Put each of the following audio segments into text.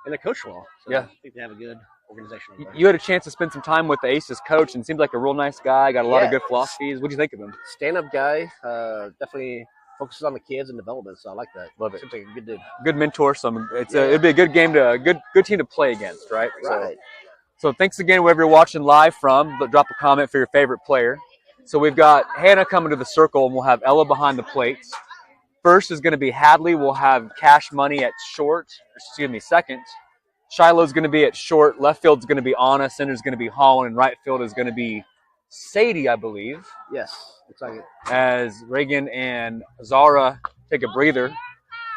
And they coach well. So Yeah. I think they have a good organization. You had a chance to spend some time with the Aces coach, and seems like a real nice guy. Got a lot of good philosophies. What do you think of him? Stand-up guy. Definitely focuses on the kids and development. So I like that. Love it. Seems like a good dude. Good mentor. It'd be a good game good team to play against, right? Right. So thanks again, wherever you're watching live from. Drop a comment for your favorite player. So we've got Hannah coming to the circle, and we'll have Ella behind the plates. First is going to be Hadley. We'll have Cash Money at second. Shiloh's going to be at short. Left field's going to be Anna. Center's going to be Holland. And right field is going to be Sadie, I believe. Yes, looks like it. As Reagan and Zara take a breather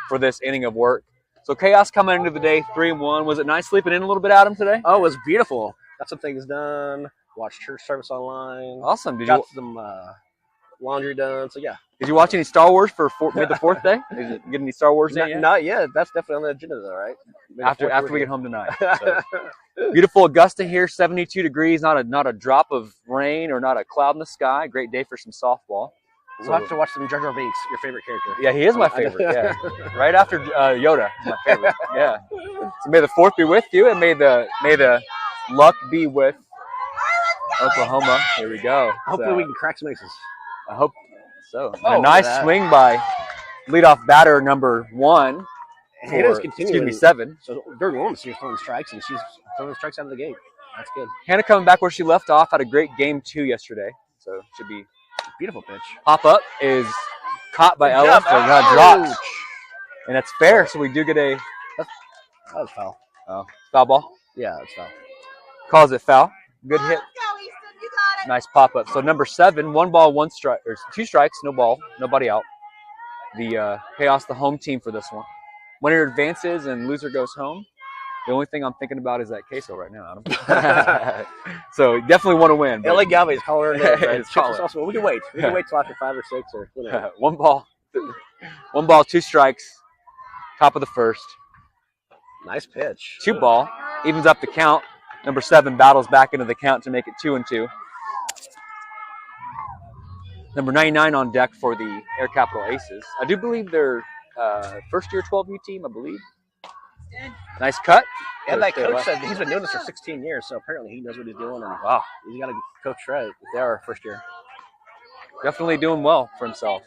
for this inning of work. So Khaos coming into the day 3-1. Was it nice sleeping in a little bit, Adam, today? Oh, it was beautiful. Got some things done. Watched church service online. Awesome. Got some laundry done. So, yeah. Did you watch any Star Wars for the fourth day? Did you get any Star Wars in yet? Not yet. That's definitely on the agenda, though, right? After we get home tonight. So. Beautiful Augusta here, 72 degrees. Not a drop of rain or not a cloud in the sky. Great day for some softball. We'll have to watch some Jar Jar Binks, your favorite character. Yeah, he is my favorite. Yeah, right after Yoda, my favorite. Yeah. So may the fourth be with you, and may the luck be with Oklahoma. Here we go. Hopefully we can crack some aces. I hope so. A nice swing by leadoff batter number 1. Hannah's continuing. 7. So during the moment, she's throwing strikes, and she's throwing strikes out of the gate. That's good. Hannah coming back where she left off. Had a great game 2 yesterday. So should be beautiful pitch. Pop up is caught by Ella. So dropped. And that's fair. So we do get a. That was foul. Oh, foul ball? Yeah, that's foul. Calls it foul. Good hit. Nice pop up. So number 7, 1 ball, 1 strike, or 2 strikes, no ball, nobody out. The Khaos, the home team for this one. Winner advances and loser goes home. The only thing I'm thinking about is that queso right now, Adam. So definitely want to win. LA Galvey's calling her name. Right? We can wait. We can wait till after 5 or 6 or whatever. 1 ball, 2 strikes. Top of the first. Nice pitch. 2 ball. Evens up the count. Number 7 battles back into the count to make it 2-2. Number 99 on deck for the Air Capital Aces. I do believe they're first-year 12U team, I believe. Nice cut. Yeah, that coach said he's been doing this for 16 years, so apparently he knows what he's doing. And wow, he's got to coach right if they are first year. Definitely doing well for himself.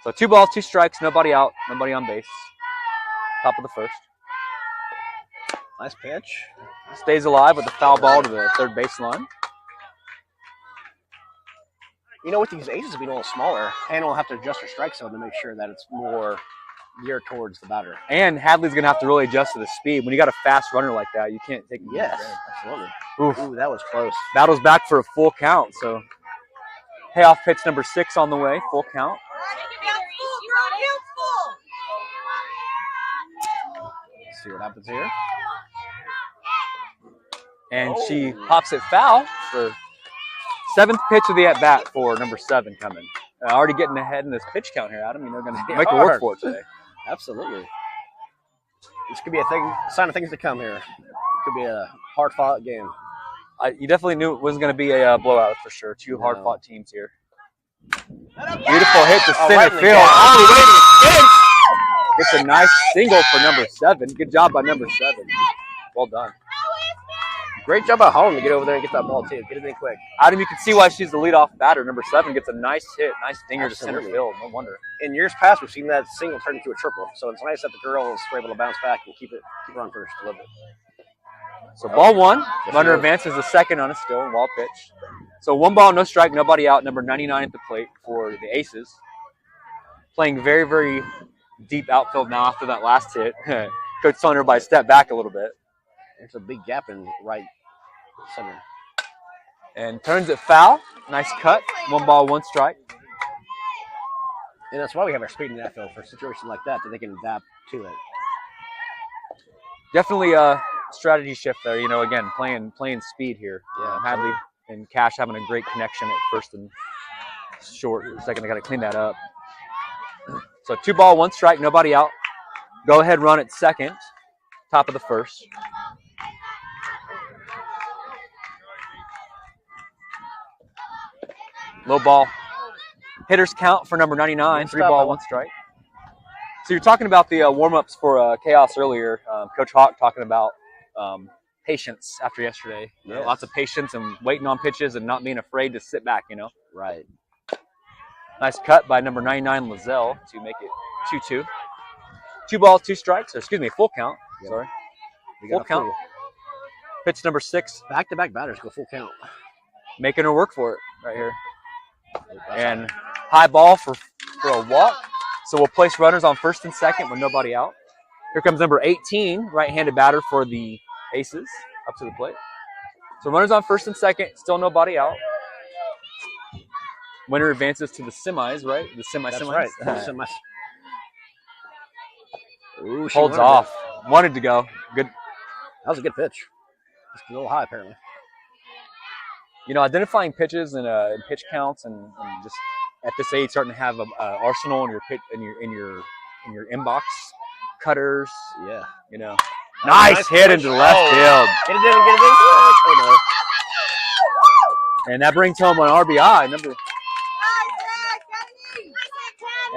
So 2 balls, 2 strikes, nobody out, nobody on base. Top of the first. Nice pitch. Stays alive with the foul ball to the third baseline. You know, with these aces being a little smaller, Hannah will have to adjust her strike zone to make sure that it's more geared towards the batter. And Hadley's going to have to really adjust to the speed. When you got a fast runner like that, you can't take it. Yes, absolutely. Ooh, that was close. Battles back for a full count. So payoff pitch number 6 on the way, full count. Let's see what happens here. And she pops it foul for 7th pitch of the at-bat for number 7 coming. Already getting ahead in this pitch count here, Adam. You know, going to make it work for it today. Absolutely. This could be a sign of things to come here. It could be a hard-fought game. You definitely knew it wasn't going to be a blowout for sure. 2 hard-fought teams here. Beautiful hit to center field. Gets a nice single for number 7. Good job by number 7. Well done. Great job by Holland to get over there and get that ball, too. Get it in quick. Adam, you can see why she's the leadoff batter. Number 7 gets a nice hit, nice dinger to center field. No wonder. In years past, we've seen that single turn into a triple. So it's nice that the girls were able to bounce back and keep her on first. I love it. So ball 1. Runner advances the second on a still and wild pitch. So 1 ball, no strike, nobody out. Number 99 at the plate for the Aces. Playing very, very deep outfield now after that last hit. Coach telling everybody to step back a little bit. There's a big gap in right center. And turns it foul. Nice cut. 1 ball, 1 strike. And that's why we have our speed in the outfield for situations like that they can adapt to it. Definitely a strategy shift there. You know, again, playing speed here. Yeah, Hadley and Cash having a great connection at first and short. Second, they got to clean that up. So 2 ball, 1 strike, nobody out. Go ahead run at second. Top of the first. Low ball. Hitters count for number 99. 3 ball, 1 strike. So you're talking about the warm-ups for Chaos earlier. Coach Hawk talking about patience after yesterday. You know, lots of patience and waiting on pitches and not being afraid to sit back, you know. Right. Nice cut by number 99, Lizelle, to make it 2-2. 2 balls, 2 strikes. Or excuse me, full count. Yep. Sorry. Full count. Pitch number 6. Back-to-back batters go full count. Making her work for it right here. And high ball for a walk. So we'll place runners on first and second with nobody out. Here comes number 18, right-handed batter for the Aces, up to the plate. So runners on first and second, still nobody out. Winner advances to the semis, right? The semis. That's right. Semis. Ooh, Holds off. Wanted to go. Good. That was a good pitch. Just a little high, apparently. You know, identifying pitches and pitch counts, and just at this age, starting to have an arsenal in your pit in your inbox. Cutters. Yeah. You know. Nice hit into left field. Get it in. Oh, no. And that brings home an RBI.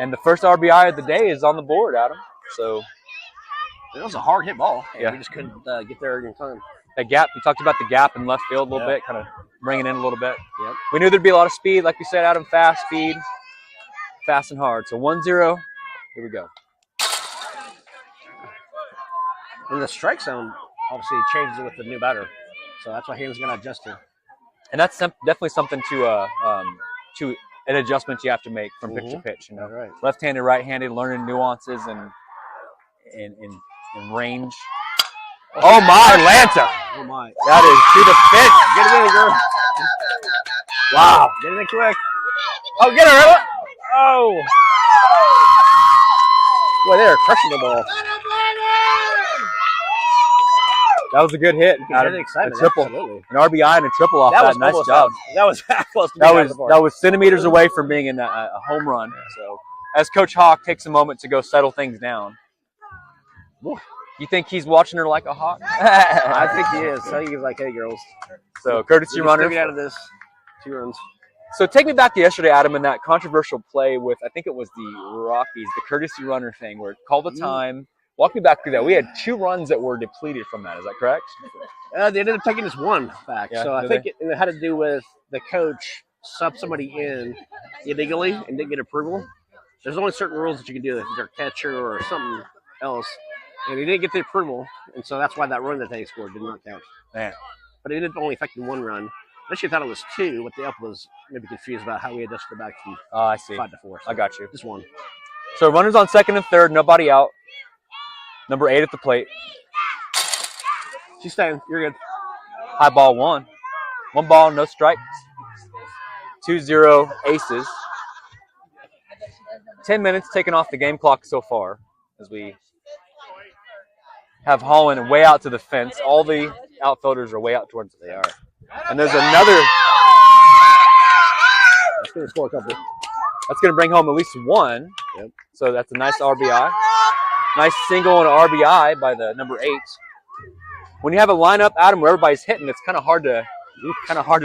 And the first RBI of the day is on the board, Adam. So it was a hard hit ball. Yeah. We just couldn't get there in time. That gap, you talked about the gap in left field a little bit, kind of bringing in a little bit. Yep. We knew there'd be a lot of speed, like you said, Adam, fast speed, fast and hard. So 1-0, here we go. And the strike zone obviously changes with the new batter. So that's why Hayden's going to adjust here. And that's definitely something to an adjustment you have to make from pitch to pitch. You know, right. Left-handed, right-handed, learning nuances and range. Oh my, Atlanta! Oh my! That is to the pitch. Get it in, girl. Wow! Get it in quick. Oh, get her! Oh! Boy, they're crushing the ball. That was a good hit. A triple, absolutely. An RBI and a triple off that. Nice job. That was close to that was centimeters away from being a home run. So, as Coach Hawk takes a moment to go settle things down, you think he's watching her like a hawk? I think he is. So he's like, "Hey, girls." So courtesy runner. Get out of this. 2 runs. So take me back to yesterday, Adam, in that controversial play with, I think it was the Rockies, the courtesy runner thing, where it called the time. Walk me back through that. We had 2 runs that were depleted from that. Is that correct? They ended up taking this one back. Yeah, so I think it had to do with the coach subbed somebody in illegally and didn't get approval. There's only certain rules that you can do if you're a catcher or something else. And he didn't get the approval. And so that's why that run that they scored did not count. Man. But it ended up only affecting 1 run. Unless you thought it was 2, but the up was maybe confused about how we adjusted it back from I see. 5 to 4. So I got you. Just 1. So runners on second and third, nobody out. Number 8 at the plate. She's staying. You're good. High ball 1. 1 ball, no strikes. 2-0 Aces. 10 minutes taken off the game clock so far as we have Holland way out to the fence. All the outfielders are way out towards They are. And there's another. That's going to score a couple. That's going to bring home at least 1. Yep. So that's a nice RBI. Nice single and RBI by the number 8. When you have a lineup, Adam, where everybody's hitting, it's kind of hard to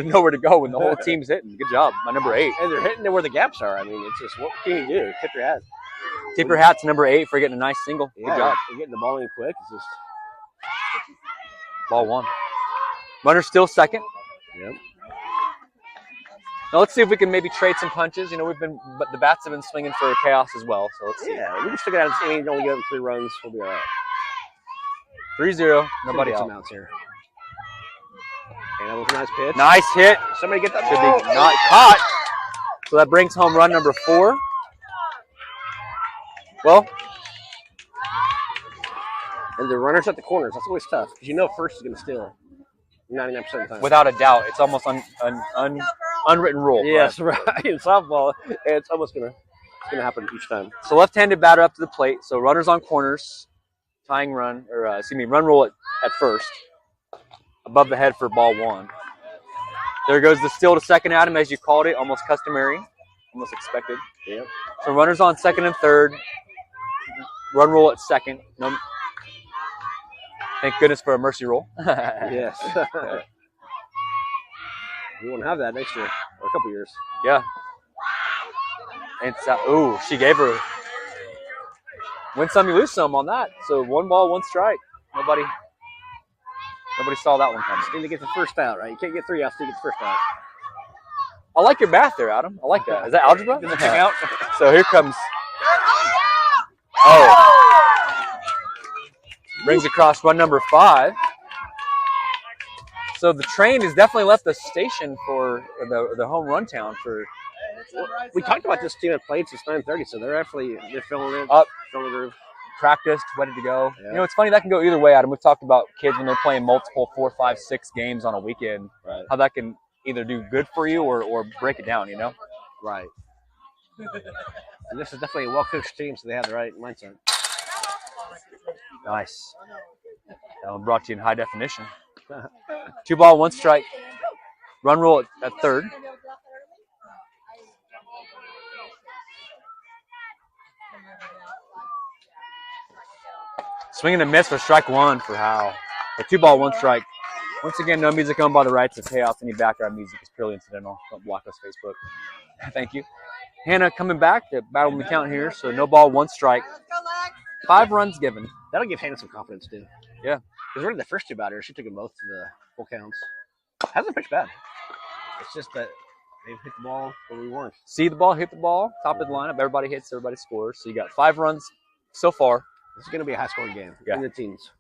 know where to go when the whole team's hitting. Good job, my number 8. And they're hitting it where the gaps are. I mean, it's just, what can you do? Tip your hat. Tip your hat to number 8 for getting a nice single. Good job. You're getting the ball in quick. It's just ball 1. Runner still second. Yep. Now let's see if we can maybe trade some punches. You know, but the bats have been swinging for Chaos as well. So let's see. Yeah, we can stick it out. I mean, only give them 3 runs. We'll be all right. 3-0. Nobody out. Some outs here. And that was a nice pitch. Nice hit. Somebody get that Should ball. be not caught. So that brings home run number 4. Well, and the runners at the corners. That's always tough because you know first is going to steal 99% of the time. without a doubt, it's almost unwritten rule. Yes, right. In softball, it's almost going to happen each time. So left-handed batter up to the plate. So runners on corners, tying run, or run rule at first. Above the head for ball 1. There goes the steal to second, Adam, as you called it. Almost customary, almost expected. Yep. So runners on second and third. Run rule at second. No, thank goodness for a mercy rule. Yes. We won't have that next year or a couple years. Yeah. It's ooh, she gave her. Win some, you lose some on that. So 1 ball, 1 strike. Nobody saw that one coming. Just need to get the first out, right? You can't get 3 outs to get the first out. I like your math there, Adam. I like that. Is that algebra? Does it check out? So here comes. Oh. Brings across run number 5. So the train has definitely left the station for the home run town for. We talked about this team at played since 9:30, so they're filling in Up, filling the groove. practiced, ready to go. Yeah. You know, it's funny that can go either way, Adam. We've talked about kids when they're playing multiple 4, 5, 6 games on a weekend. Right. How that can either do good for you or break it down. You know. Right. And this is definitely a well-coached team, so they have the right mindset. Nice. That one brought to you in high definition. 2 ball, 1 strike. Run rule at third. Swing and a miss for strike 1 for Hal. A 2 ball, 1 strike. Once again, no music owned by the rights to pay off. Any background music is purely incidental. Don't block us, Facebook. Thank you. Hannah coming back to battle the count here. So no ball, 1 strike. 5 runs given. That'll give Hannah some confidence, too. Yeah. Because really the first 2 batters, she took them both to the full counts. Hasn't pitched bad. It's just that they've hit the ball where we weren't. See the ball, hit the ball, top of the lineup. Everybody hits, everybody scores. So you got 5 runs so far. This is going to be a high-scoring game in the teens.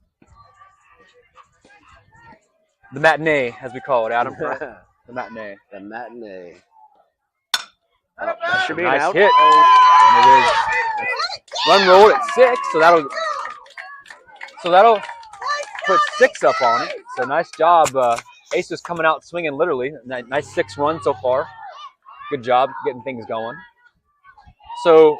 The matinee, as we call it, Adam. The matinee. The matinee. Oh, that should be nice an out. Hit. Oh. And it is run rolled at 6, so that'll put 6 up on it. So nice job. Ace is coming out swinging literally. Nice 6 runs so far. Good job getting things going. So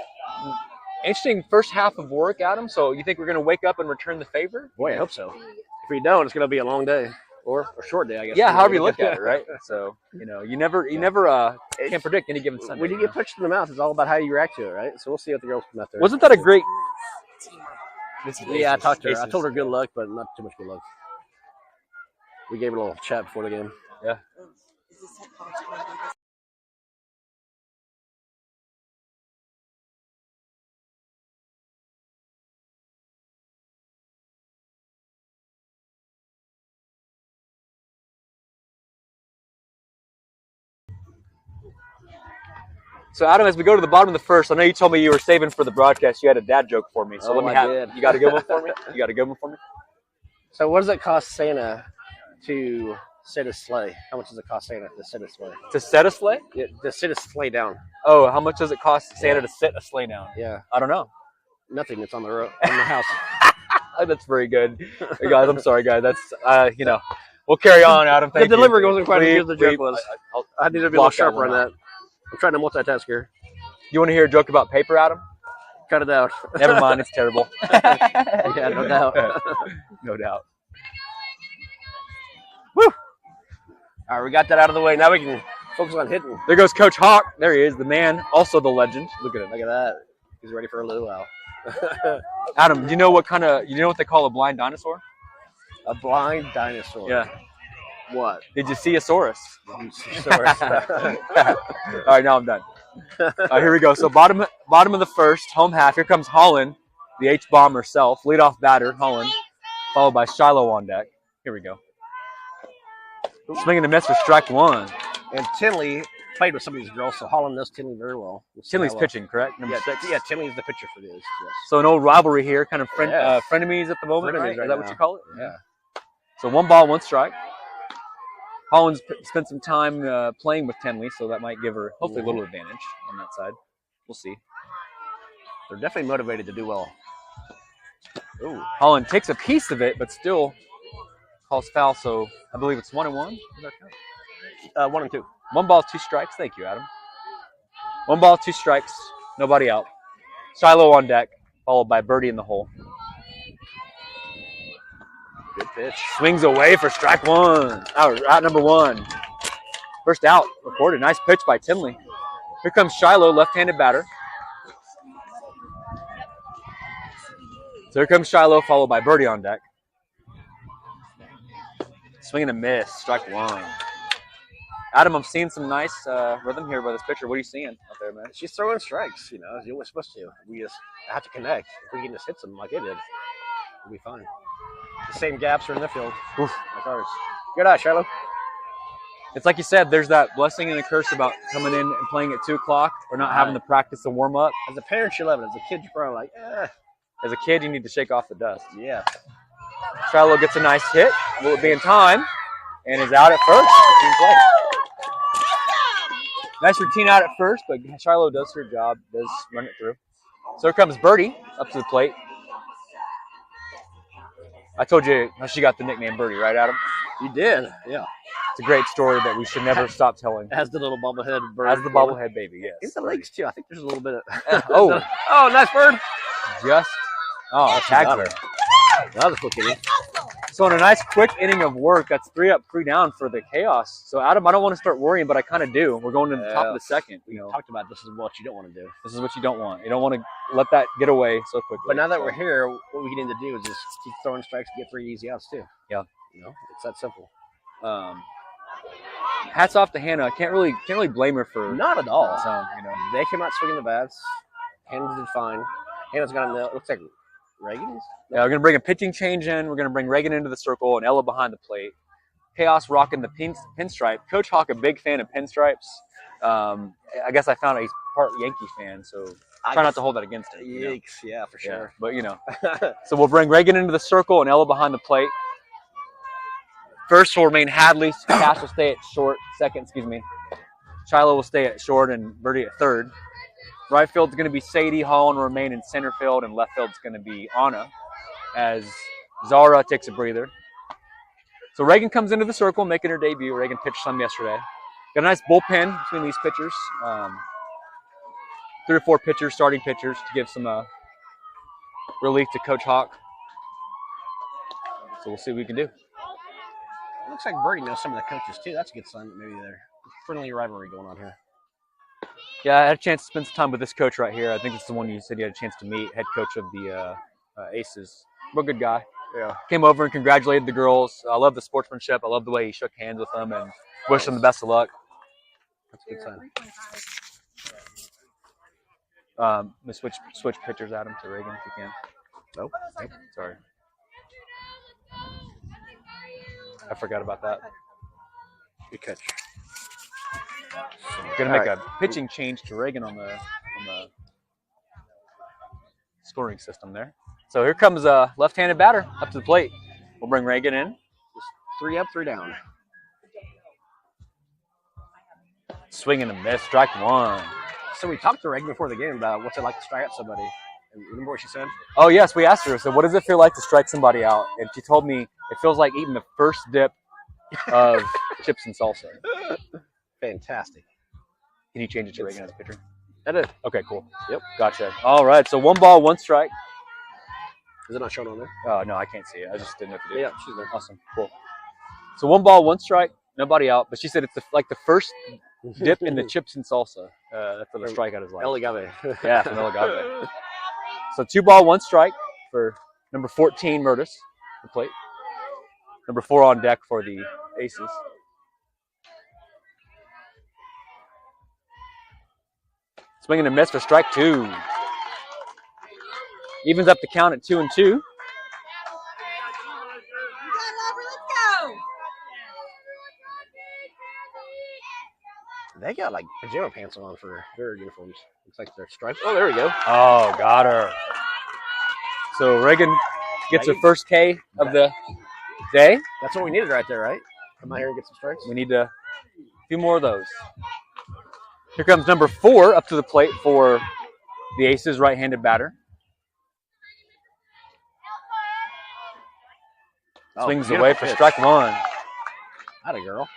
interesting first half of work, Adam. So you think we're going to wake up and return the favor? Boy, I hope so. If we don't, it's going to be a long day. Or a short day, I guess. Yeah, however you look at it, right? So, you never can predict any given Sunday. When you get punched in the mouth, it's all about how you react to it, right? So we'll see what the girls come out there. Wasn't that a great... Yeah, I talked to her. I told her good luck, but not too much good luck. We gave her a little chat before the game. Yeah. So, Adam, as we go to the bottom of the first, I know you told me you were saving for the broadcast. You had a dad joke for me. So let me have it. You got a good one for me? You got a good one for me? So what does it cost Santa to sit a sleigh? How much does it cost Santa to sit a sleigh? To set a sleigh? Yeah, to sit a sleigh down. Oh, how much does it cost Santa to sit a sleigh down? Yeah. I don't know. Nothing. It's on the road, in the house. That's very good. Hey, guys, I'm sorry, guys. That's, we'll carry on, Adam. Thank the delivery wasn't quite as good as the joke was. I need to be a little sharper on that. I'm trying to multitask here. You want to hear a joke about paper, Adam? Cut it out. Never mind, it's terrible. Yeah, no doubt. No doubt. Woo! All right, we got that out of the way. Now we can focus on hitting. There goes Coach Hawk. There he is, the man, also the legend. Look at him. Look at that. He's ready for a luau. Adam, do you know what they call a blind dinosaur? A blind dinosaur. Yeah. What? Did you see a saurus? Saurus. All right, now I'm done. All right, here we go. So bottom of the first, home half. Here comes Holland, the H-bomb herself. Leadoff batter, Holland, followed by Shiloh on deck. Here we go. Swinging a miss for strike 1. And Tinley played with some of these girls, so Holland knows Tinley very well. Tinley's pitching, correct? Number 6. Yeah, Tinley's the pitcher for this. Yes. So an old rivalry here, kind of frenemies at the moment, Frenemies right? right Is that now. what you call it? Yeah. So 1 ball, 1 strike. Holland's spent some time playing with Tinley, so that might give her hopefully a little advantage on that side. We'll see. They're definitely motivated to do well. Ooh. Holland takes a piece of it, but still calls foul, so I believe it's 1-1. Does that count? 1 and 2. 1 ball, 2 strikes. Thank you, Adam. 1 ball, 2 strikes. Nobody out. Shiloh on deck, followed by Birdie in the hole. Good pitch. Swings away for strike 1. Out number 1. First out recorded. Nice pitch by Tinley. Here comes Shiloh, left-handed batter. So here comes Shiloh, followed by Birdie on deck. Swing and a miss. Strike 1. Adam, I'm seeing some nice rhythm here by this pitcher. What are you seeing out there, man? She's throwing strikes, as you're supposed to. We just have to connect. If we can just hit them like it did, we'll be fine. The same gaps are in the field, like ours. Good eye, Shiloh. It's like you said, there's that blessing and a curse about coming in and playing at 2 o'clock or not having the practice to warm up. As a parent, you love it. As a kid, you're probably like, As a kid, you need to shake off the dust. Yeah. Shiloh gets a nice hit. Will it be in time? And is out at first. Routine play. Nice routine out at first, but Shiloh does her job, does run it through. So here comes Birdie up to the plate. I told you how she got the nickname Birdie, right, Adam? You did, yeah. It's a great story that we should never stop telling. As the little bobblehead bird. As the bobblehead baby, yes. In the legs, too. I think there's a little bit of... Oh, nice bird. Tagged her. That was a quick inning. So in a nice quick inning of work, that's 3 up, 3 down for the Chaos. So Adam, I don't want to start worrying, but I kind of do. We're going to the top of the second. We talked about this is what you don't want to do. This is what you don't want. You don't want to let that get away so quickly. But now that we're here, what we need to do is just keep throwing strikes and get 3 easy outs too. Yeah. It's that simple. Hats off to Hannah. Can't really blame her for not at all. So, they came out swinging the bats. Hannah did fine. Hannah's got it looks like Reagan's. Yeah, we're gonna bring a pitching change in. We're gonna bring Reagan into the circle and Ella behind the plate. Chaos rocking the pinstripe. Coach Hawk, a big fan of pinstripes. I guess I found out he's part Yankee fan, so try not to hold that against him. Yikes, yeah, for sure. Yeah, but so we'll bring Reagan into the circle and Ella behind the plate. First will remain Hadley. Cash will stay at short. Second, Shiloh will stay at short and Birdie at third. Right field's going to be Sadie. Holland will remain in center field, and left field's going to be Anna as Zara takes a breather. So Reagan comes into the circle, making her debut. Reagan pitched some yesterday. Got a nice bullpen between these pitchers. 3 or 4 pitchers, starting pitchers, to give some relief to Coach Hawk. So we'll see what we can do. It looks like Birdie knows some of the coaches, too. That's a good sign. Maybe there's friendly rivalry going on here. Yeah, I had a chance to spend some time with this coach right here. I think it's the one you said you had a chance to meet, head coach of the Aces. Real good guy. Yeah. Came over and congratulated the girls. I love the sportsmanship. I love the way he shook hands with them and wished them the best of luck. That's a good sign. Let's switch pitchers, Adam, to Reagan if you can. Nope. Sorry. I forgot about that. Good catch. Gonna make a pitching change to Reagan on the scoring system there. So here comes a left-handed batter up to the plate. We'll bring Reagan in. Just 3 up, 3 down. Swing and a miss, strike 1. So we talked to Reagan before the game about what's it like to strike out somebody. And remember what she said? Oh yes, we asked her. So what does it feel like to strike somebody out? And she told me it feels like eating the first dip of chips and salsa. Fantastic. Can you change it to Reagan as a pitcher? I did. Okay, cool. Yep, gotcha. All right, so 1 ball, 1 strike. Is it not shown on there? Oh, no, I can't see it. I just didn't know if you did. Yeah, she's there. Awesome, cool. So 1 ball, 1 strike, nobody out. But she said it's like the first dip in the chips and salsa. That's what a strikeout is like. El Agave. Yeah, from El Agave. So 2 ball, 1 strike for number 14, Murtis, the plate. Number 4 on deck for the Aces. Swinging a miss for strike 2. Evens up the count at 2-2. They got like pajama pants on for their uniforms. Looks like they're striped. Oh, there we go. Oh, got her. So Reagan gets her first K of the day. That's what we needed right there, right? Come out here and get some strikes. We need a few more of those. Here comes number 4 up to the plate for the Aces, right-handed batter. Swings away for strike 1. Atta girl.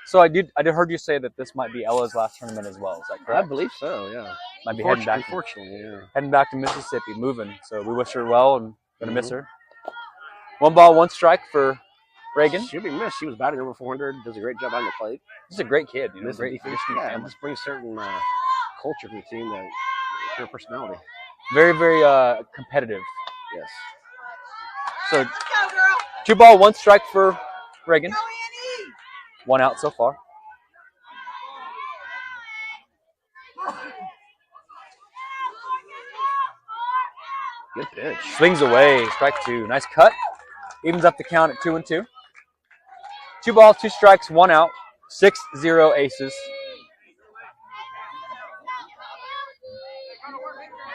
So I did heard you say that this might be Ella's last tournament as well. Is that correct? I believe so, yeah. Might be heading back. Unfortunately, yeah. Heading back to Mississippi, moving. So we wish her well and gonna miss her. 1 ball, 1 strike for Reagan. She'll be missed. She was batting over 400. Does a great job on the plate. She's a great kid. Great family. This brings certain culture to the team that her personality. Very, very competitive. Yes. So 2 ball, 1 strike for Reagan. 1 out so far. Good pitch. Swings away. Strike 2. Nice cut. Evens up the count at 2-2. 2 balls, 2 strikes, 1 out. 6-0 aces.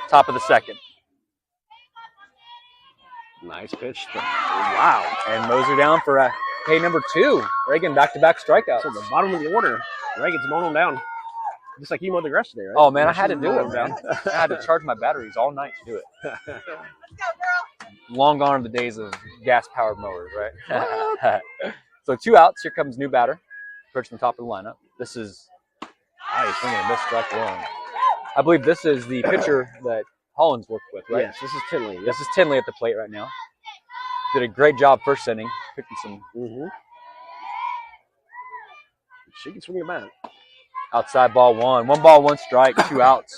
Top of the second. Nice pitch. Wow. And Moser down for K number 2. Reagan back-to-back strikeouts. So the bottom of the order. Reagan's mowing them down. Just like you mowed the grass today, right? Oh, man, I had to do it, man. I had to charge my batteries all night to do it. Long gone are the days of gas-powered mowers, right? So 2 outs. Here comes new batter. Perched on top of the lineup. This is nice. Swinging a miss, strike 1. I believe this is the pitcher that Hollins worked with, right? Yes, this is Tinley. Yep. This is Tinley at the plate right now. Did a great job first inning, picking some She can swing the bat. outside ball 1. 1 ball, 1 strike, 2 outs.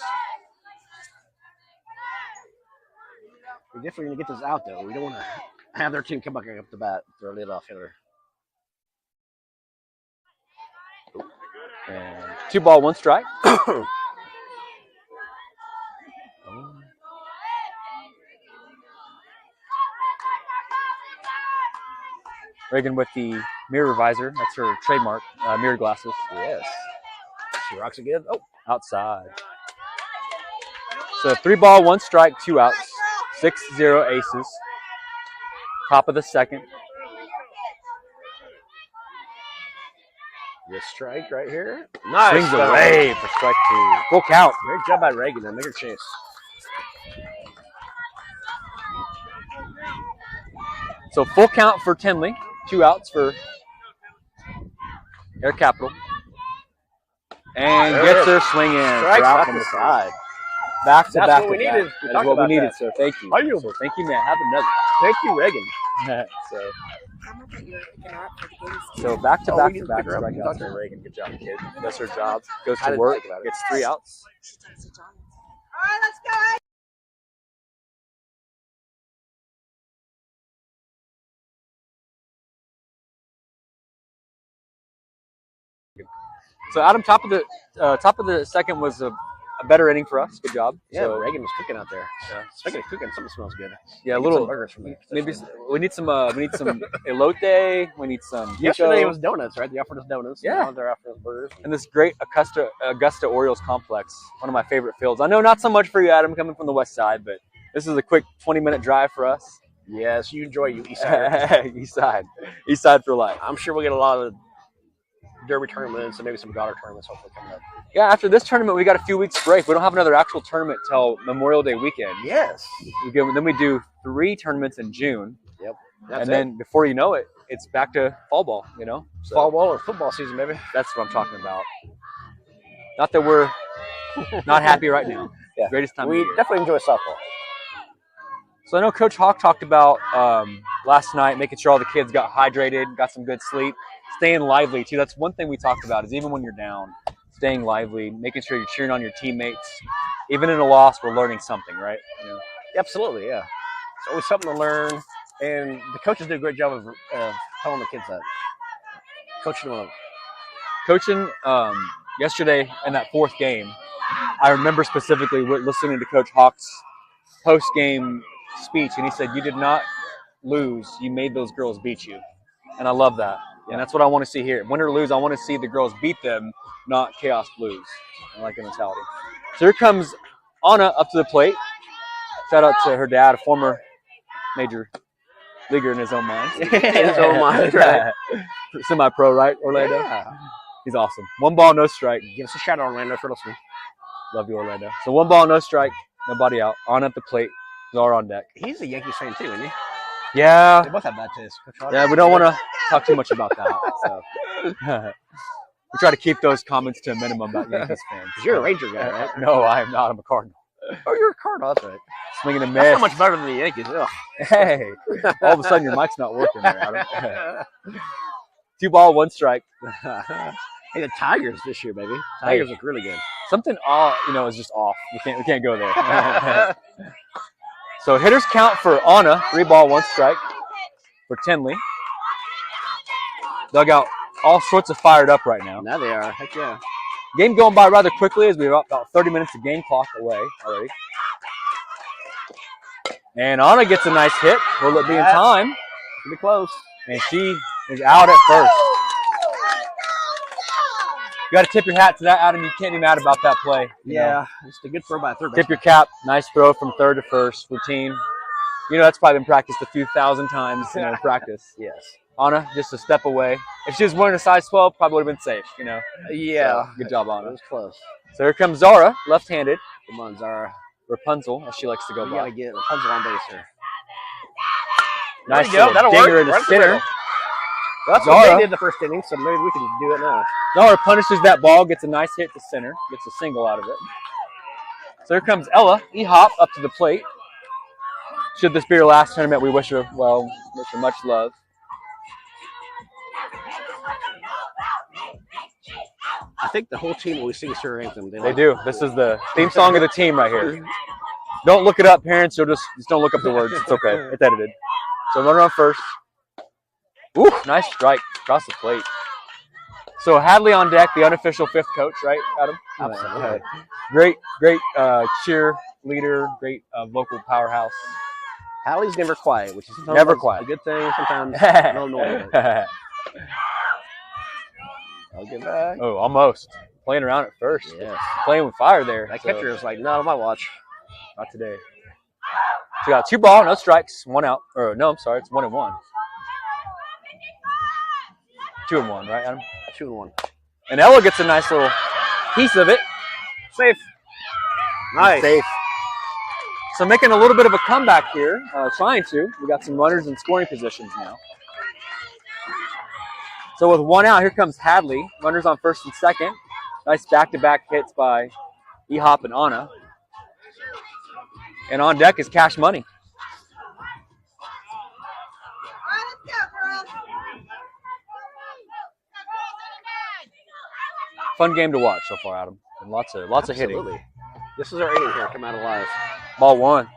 We're definitely going to get this out, though. We don't want to have their team come back up the bat for a leadoff hitter. And 2 ball, 1 strike. Reagan with the mirror visor. That's her trademark, mirror glasses. Yes. She rocks again. Oh, outside. So 3 ball, 1 strike, 2 outs. 6-0 aces. Top of the second. this strike right here. Nice. Swings away for strike 2. Full count. Great job by Reagan. Make her chase. So full count for Tinley. 2 outs for Air Capital. And gets her swing in. Strike out on the side. Back to That's back. what we needed. That's what we needed, sir. Thank you. Are you? So thank you, man. Have another. Thank you, Reagan. So back to back to back pick her up. strikeouts for Reagan. Good job, kid. Does her job. Goes I to didn't work. think about it. Gets 3 outs. All right, let's go. So Adam, top of the second was a better inning for us. Good job. Yeah, So, Reagan was cooking out there. Yeah. Speaking of cooking, something smells good. yeah, a Get little. some burgers from me. Maybe we need some elote. We need some Yesterday pico. it was donuts, right? They offered us donuts. Yeah. Now they're offering us burgers. And this great Augusta Orioles complex, one of my favorite fields. I know not so much for you, Adam, coming from the west side, but this is a quick 20-minute drive for us. Yes, you enjoy you East Side. East side for life. I'm sure we'll get a lot of derby tournaments and maybe some daughter tournaments hopefully coming up. Yeah, after this tournament, we got a few weeks break. We don't have another actual tournament till Memorial Day weekend. Yes. Then we do 3 tournaments in June. Yep. And then before you know it, it's back to fall ball, you know? So fall ball or football season, maybe. that's what I'm talking about. Not that we're not happy right now. Yeah. Greatest time of We year. definitely enjoy softball. So I know Coach Hawk talked about last night making sure all the kids got hydrated, got some good sleep, staying lively too. That's one thing we talked about is even when you're down, staying lively, making sure you're cheering on your teammates. Even in a loss, we're learning something, right? You know? Absolutely, yeah. It's always something to learn, and the coaches do a great job of telling the kids that. Coaching them up. Coaching yesterday in that 4th game, I remember specifically listening to Coach Hawk's post-game speech, and he said, "You did not lose. You made those girls beat you," and I love that. And that's what I want to see here. Win or lose, I want to see the girls beat them, not chaos lose. I like the mentality. So here comes Anna up to the plate. Shout out to her dad, a former major leaguer in his own mind. In his own mind, right? Semi-pro, right, Orlando? Yeah. He's awesome. 1 ball, no strike. Give us a shout out, Orlando, for listening. Love you, Orlando. So 1 ball, no strike. Nobody out. On at the plate. Czar on deck. He's a Yankees fan too, isn't he? Yeah. They both have bad taste. Yeah, we don't want to talk too much about that. So we try to keep those comments to a minimum about Yankees fans. You're a Ranger guy, right? No, I am not. I'm a Cardinal. Oh, you're a Cardinal. That's right. Swinging a That's miss. not much better than the Yankees. Ugh. Hey, all of a sudden your mic's not working there, Adam. 2 ball, 1 strike. Hey, the Tigers this year, baby. Tigers look really good. Something is just off. We can't go there. So hitters count for Anna, 3 ball, 1 strike for Tinley. Dugout all sorts of fired up right now. Now they are. Heck yeah. Game going by rather quickly as we're about 30 minutes of game clock away already. And Anna gets a nice hit. Will it be in time? Pretty close. And she is out at first. You got to tip your hat to that, Adam. You can't be mad about that play. Yeah, it's a good throw by third. Tip your cap. Nice throw from third to first. Routine. You know, that's probably been practiced a few thousand times in practice. Yes. Anna, just a step away. If she was wearing a size 12, probably would have been safe, you know. Yeah. So, good job, Anna. It was close. So here comes Zara, left-handed. Come on, Zara. Rapunzel, as she likes to go You by. got to get Rapunzel on base here. Nice There you go. That'll dinger work. in the Right center. Well, that's what Zara. they did the first inning, so maybe we can do it now. Zara punishes that ball, gets a nice hit to center, gets a single out of it. So here comes Ella, E-hop up to the plate. Should this be her last tournament, we wish her much love. I think the whole team always sings her anthem. They do. This is the theme song of the team right here. Don't look it up, parents. You'll just don't look up the words. It's okay. It's edited. So runner on first. Ooh, nice strike across the plate. So Hadley on deck, the unofficial fifth coach, right, Adam? Absolutely. Great cheerleader, great vocal powerhouse. Hallie's never quiet, which is Never quiet. a good thing. Sometimes no noise. I'll get back. Oh, almost. Playing around at first. Yes. Playing with fire there. That So, catcher is like, not on my watch. not today. So we got 2 balls, no strikes, 1 out. Or no, I'm sorry, it's 1-1. 2-1, right, Adam? 2-1. And Ella gets a nice little piece of it. Safe. Nice. Safe. So making a little bit of a comeback here, trying to. We got some runners in scoring positions now. So with 1 out, here comes Hadley. Runners on first and second. Nice back-to-back hits by E-hop and Anna. And on deck is Cash Money. Fun game to watch so far, Adam. And lots of hitting. Absolutely. This is our inning here. Come out alive. Ball 1.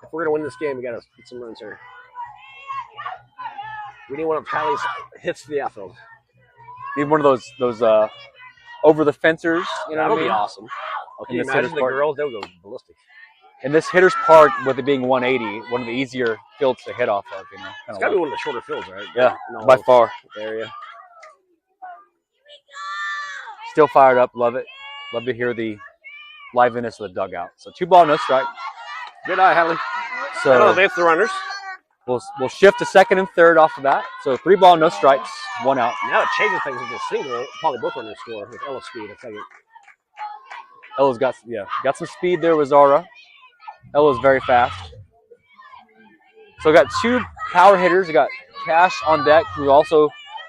If we're going to win this game, we got to get some runs here. We need one of Hallie's hits to the outfield. Need one of those over the fencers. You know That'll what I mean? be awesome. Okay, In this imagine hitter's the park. girls, they'll go ballistic. In this hitter's park, with it being 180, one of the easier fields to hit off of. You know, It's got to be one of the shorter fields, right? Yeah, No, by far. area. Still fired up. Love it. Love to hear the liveliness of the dugout. So 2 ball, no strike. Good eye, Hadley. So That'll advance the runners. we'll shift to second and third off of that. So 3 ball, no strikes, 1 out. Now it changes things with a single. Probably both runners score with Ella speed. I think. Ella's got some speed there with Zara. Ella's very fast. So we got 2 power hitters. We got Cash on deck, who also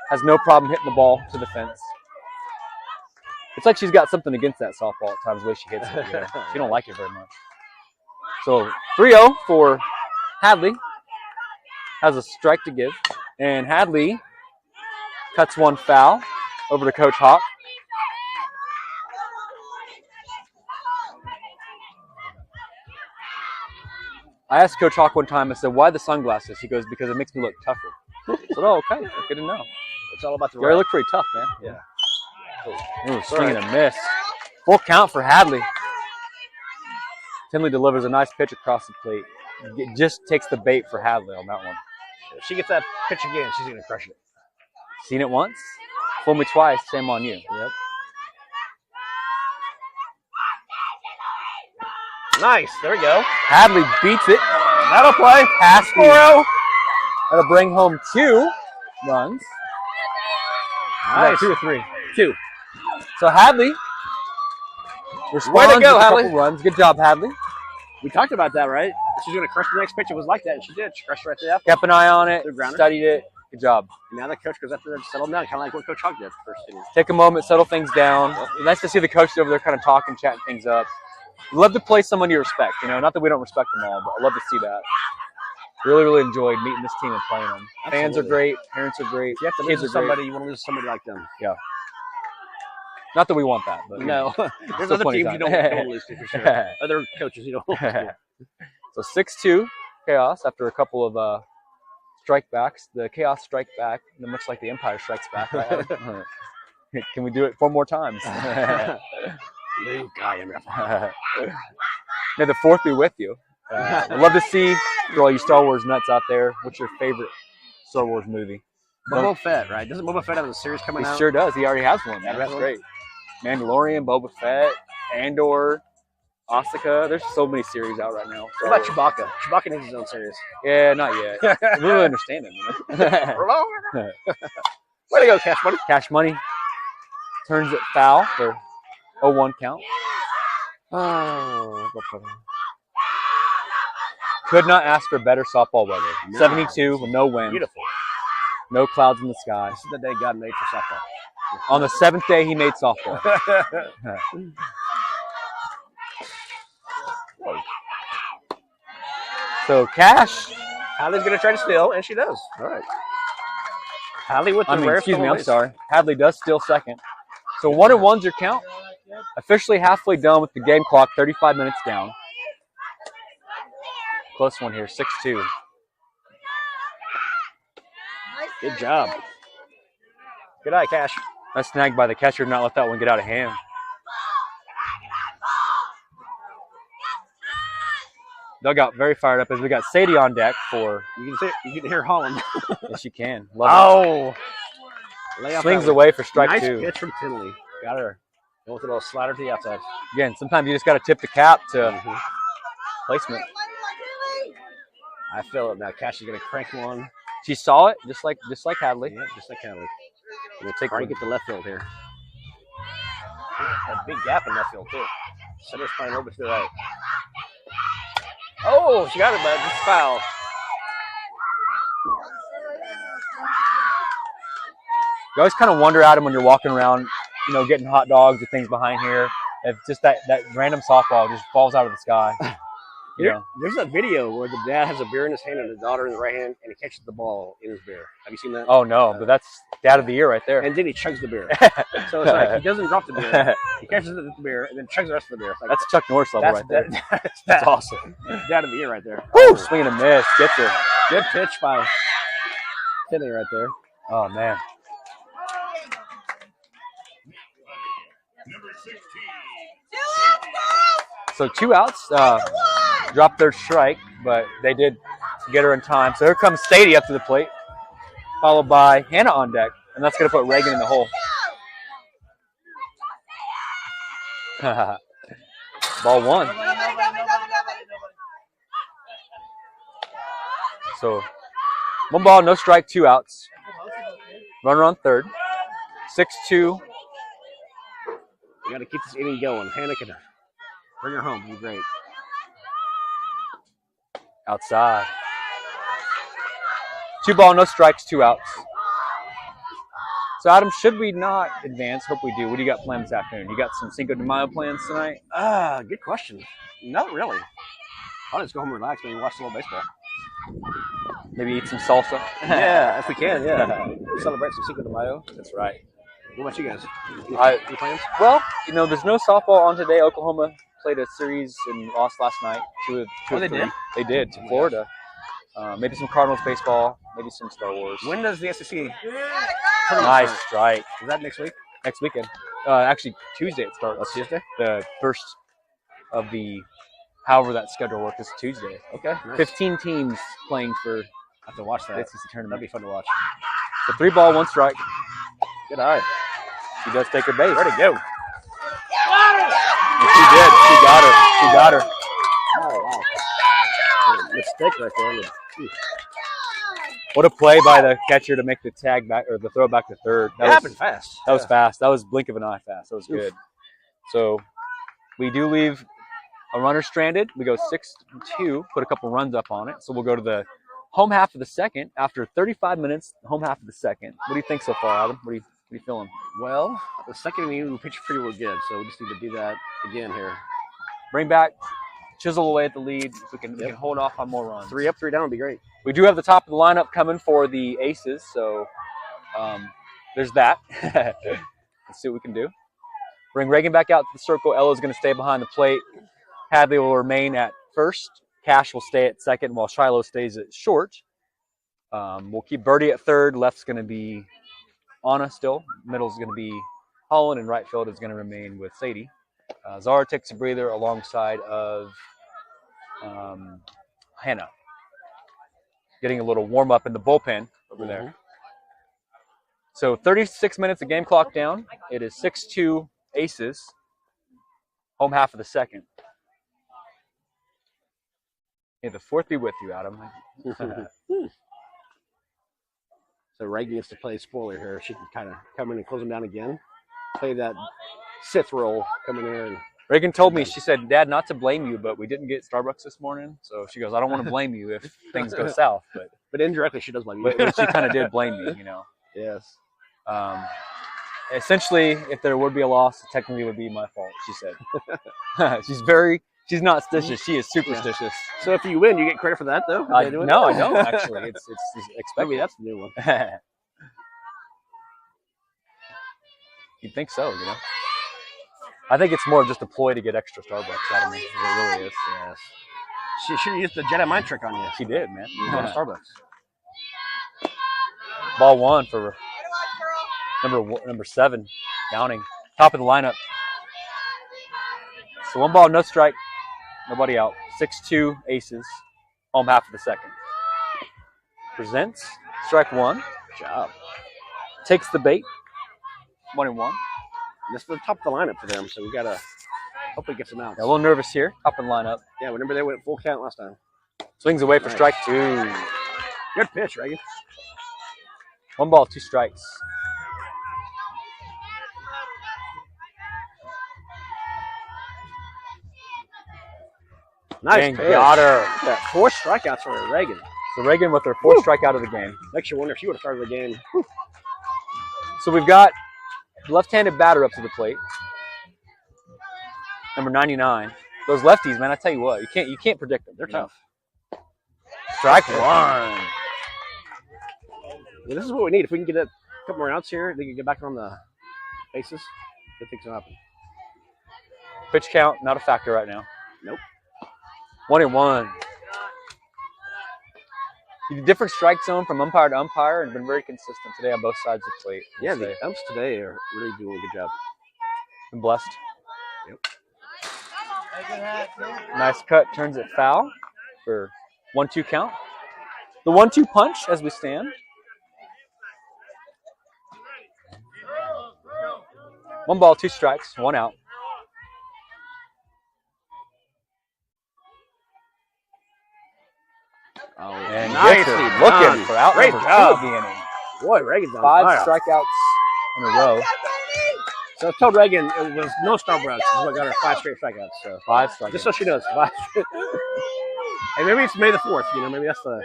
has no problem hitting the ball to the fence. It's like she's got something against that softball at times, the way she hits it. You know? She don't like it very much. So 3-0 for Hadley. Has a strike to give. And Hadley cuts 1 foul over to Coach Hawk. I asked Coach Hawk one time, I said, why the sunglasses? He goes, because it makes me look tougher. I said, oh, okay. Good to know. It's all about the You already ride. look pretty tough, man. Yeah. Ooh, swing and a miss. Full count for Hadley. Tinley delivers a nice pitch across the plate. It just takes the bait for Hadley on that one. If she gets that pitch again, she's going to crush it. Seen it once, fool me twice, shame on you. Yep. Nice. There we go. Hadley beats it. That'll play. Past the 4-0. That'll bring home 2 runs. Nice. 2 or 3. 2. So Hadley responds Way to go, with a couple Hadley. runs. Good job, Hadley. We talked about that, right? She's going to crush the next pitch. It was like that, and she did. She crushed right there. Kept an eye on it, Good grounder. studied it. Good job. Now the coach goes up there and settles down, kind of like what Coach Hogg did first inning. Take a moment, settle things down. Nice to see the coaches over there kind of talking, chatting things up. Love to play someone you respect, you know. Not that we don't respect them all, but I love to see that. Really, really enjoyed meeting this team and playing them. Fans are Absolutely. great, parents are great, If you have to kids lose are to great. somebody, you want to lose to somebody like them. Not that we want that, but No. There's Still other plenty teams of you time. don't lose to for sure. Other coaches you don't lose to. So 6-2 Chaos after a couple of strike backs. The Chaos strike back, much like the Empire strikes back. Right? Can we do it 4 more times? Luke, I am your father. May the 4th be with you. I'd love to see, for all you Star Wars nuts out there, what's your favorite Star Wars movie? Boba Fett, right? Doesn't Boba Fett have a series coming He out? sure does. He already has one. Man. That's great. Mandalorian, Boba Fett, Andor, Asuka. There's so many series out right now. What about Chewbacca? Chewbacca needs his own series. Yeah, not yet. I really understand him. You know? Way to go, Cash Money. Cash Money turns it foul for 0-1 count. Oh, Could not ask for better softball weather. No. 72 with no wind. Beautiful. No clouds in the sky. This is the day God made for softball. On the 7th day, he made softball. So, Cash. Hallie's going to try to steal, and she does. All right. Hallie with the rare excuse me, I'm stolen sorry. Hadley does steal second. So 1-1's your count. Officially halfway done with the game clock, 35 minutes down. Close one here, 6-2. Good job. Good eye, Cash. That's snagged by the catcher to not let that one get out of hand. Dugout very fired up as we got Sadie on deck for. You can hear Holland. Yes, you can. Love it. Swings away for strike nice 2. Pitch from Tinley. Got her. Going with a little slider to the outside. Again, sometimes you just got to tip the cap to placement. I feel it now. Cash is going to crank one. She saw it just like Hadley. Yeah, just like Hadley. We'll take Trying one. to get the left field here. A big gap in left field, too. Center's flying over to the right. Oh, she got it, but just foul. You always kind of wonder, Adam, when you're walking around, you know, getting hot dogs or things behind here, if just that random softball just falls out of the sky. There's a video where the dad has a beer in his hand and the daughter in the right hand, and he catches the ball in his beer. Have you seen that? Oh, no, but that's Dad of the Year right there. And then he chugs the beer. So it's like he doesn't drop the beer. He catches the beer and then chugs the rest of the beer. Like, that's Chuck Norris level right there. That's awesome. Dad of the Year right there. Woo! Swing and a miss. Gets her. Good pitch by Tinley right there. Oh, man. So 2 outs. Dropped their strike, but they did get her in time. So here comes Sadie up to the plate, followed by Hannah on deck, and that's going to put Reagan in the hole. Ball 1. So 1 ball, no strike, 2 outs. Runner on third. 6-2. You got to keep this inning going. Hannah can bring her home. Be great. Outside. 2 ball, no strikes, 2 outs. So, Adam, should we not advance? Hope we do. What do you got planned this afternoon? You got some Cinco de Mayo plans tonight? Good question. Not really. I'll just go home and relax, maybe watch a little baseball. Maybe eat some salsa? Yeah, if we can, yeah. Celebrate some Cinco de Mayo. That's right. What about you guys? Any plans? Well, you know, there's no softball on today. Oklahoma played a series and lost last night. Two of they three. did? They did to Florida. Maybe some Cardinals baseball. Maybe some Star Wars. When does the SEC? Nice strike. Is that next week? Next weekend. Actually, Tuesday it starts. That's Tuesday? The first of the, however that schedule works, is Tuesday. Okay. Nice. 15 teams playing for I have to watch that. the SEC tournament. That'd be fun to watch. So 3 ball, 1 strike. Good eye. She does take her base. Where'd it go? And she did. She got her. She got her. Oh, wow. Mistake right there. What a play by the catcher to make the tag back or the throw back to third. That happened fast. That was fast. That was blink of an eye fast. That was good. So we do leave a runner stranded. We go 6-2, put a couple runs up on it. So we'll go to the home half of the second. After 35 minutes, the home half of the second. What do you think so far, Adam? What are you feeling? Well, the second inning we pitched pretty well good, so we just need to do that again here. Bring back, chisel away at the lead. If we can hold off on more runs. 3 up, 3 down would be great. We do have the top of the lineup coming for the Aces, so there's that. Let's see what we can do. Bring Reagan back out to the circle. Ella's going to stay behind the plate. Hadley will remain at first. Cash will stay at second while Shiloh stays at short. We'll keep Birdie at third. Left's going to be Anna still. Middle's going to be Holland, and right field is going to remain with Sadie. Zara takes a breather alongside of Hannah getting a little warm up in the bullpen over there. So 36 minutes of game clock down. It is 6-2 Aces. Home half of the second. May the fourth be with you, Adam. So Reagan gets to play spoiler here. She can kind of come in and close them down again. Play that Sith role coming in. And Reagan told me, she said, Dad, not to blame you, but we didn't get Starbucks this morning. So she goes, I don't want to blame you if things go south. But indirectly, she does blame you. But she kind of did blame me, Yes. Essentially, if there would be a loss, it technically would be my fault, she said. She's not stitious. She is superstitious. Yeah. So if you win, you get credit for that, though? No, I don't, actually. It's expected. Maybe that's the new one. You'd think so, I think it's more just a ploy to get extra Starbucks out of me. It really is. Yes. She should have used the Jedi mind trick on you. She did, man. You go to Starbucks. Ball one for number 7, Downing. Top of the lineup. So 1 ball, no strike. Nobody out. 6-2 Aces. Home half of the second. Presents. Strike 1. Good job. Takes the bait. 1-1. This is the top of the lineup for them, so we got to hopefully get some outs. Yeah, a little nervous here. Top of the lineup. Yeah, remember they went full count last time. Swings away for strike 2. Good pitch, Reagan. 1 ball, 2 strikes. Nice pitch. Got her. Yeah, 4 strikeouts for Reagan. So Reagan with her 4th strikeout of the game. Makes you wonder if she would have started the game. So we've got left-handed batter up to the plate. Number 99. Those lefties, man, I tell you what, you can't predict them. They're tough. Strike 1. Well, this is what we need. If we can get a couple more outs here, they can get back on the bases. Good things will happen. Pitch count, not a factor right now. Nope. 1-1. The different strike zone from umpire to umpire and been very consistent today on both sides of the plate. Yeah, the umps today are really doing a good job. Been blessed. Yep. Nice cut, turns it foul for 1-2 count. The 1-2 punch as we stand. 1 ball, 2 strikes, 1 out. Oh, and nicely looking for out Great number job. 2 of the inning. Boy, Reagan's on 5 fire. strikeouts in a row. So I told Reagan it was no Starbucks. This is what got her 5 straight strikeouts. So 5 strikeouts. just so she knows. 5 straight. Hey, maybe it's May the 4th. Maybe that's the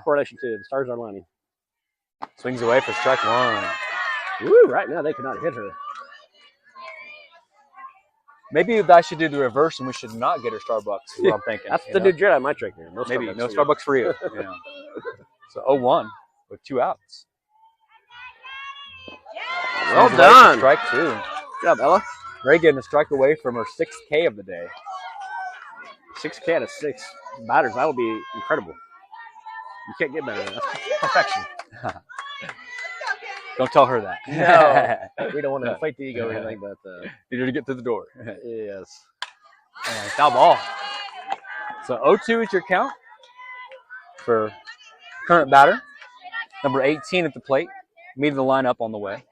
correlation too. The stars are aligning. Swings away for strike 1. Woo! Right now they cannot hit her. Maybe I should do the reverse and we should not get her Starbucks. Is what I'm thinking. That's the new Jedi mind trick here. No Maybe Starbucks no Starbucks for you. So 0-1 with 2 outs. Well done. Strike 2. Good job, Ella. Reagan a strike away from her 6th K of the day. 6K out of 6 batters. That would be incredible. You can't get better than that. That's perfection. Don't tell her that. No, we don't want to inflate the ego or anything, but need her to get through the door. Yes. Foul ball. So 0-2 is your count for current batter. Number 18 at the plate. Meeting the lineup on the way.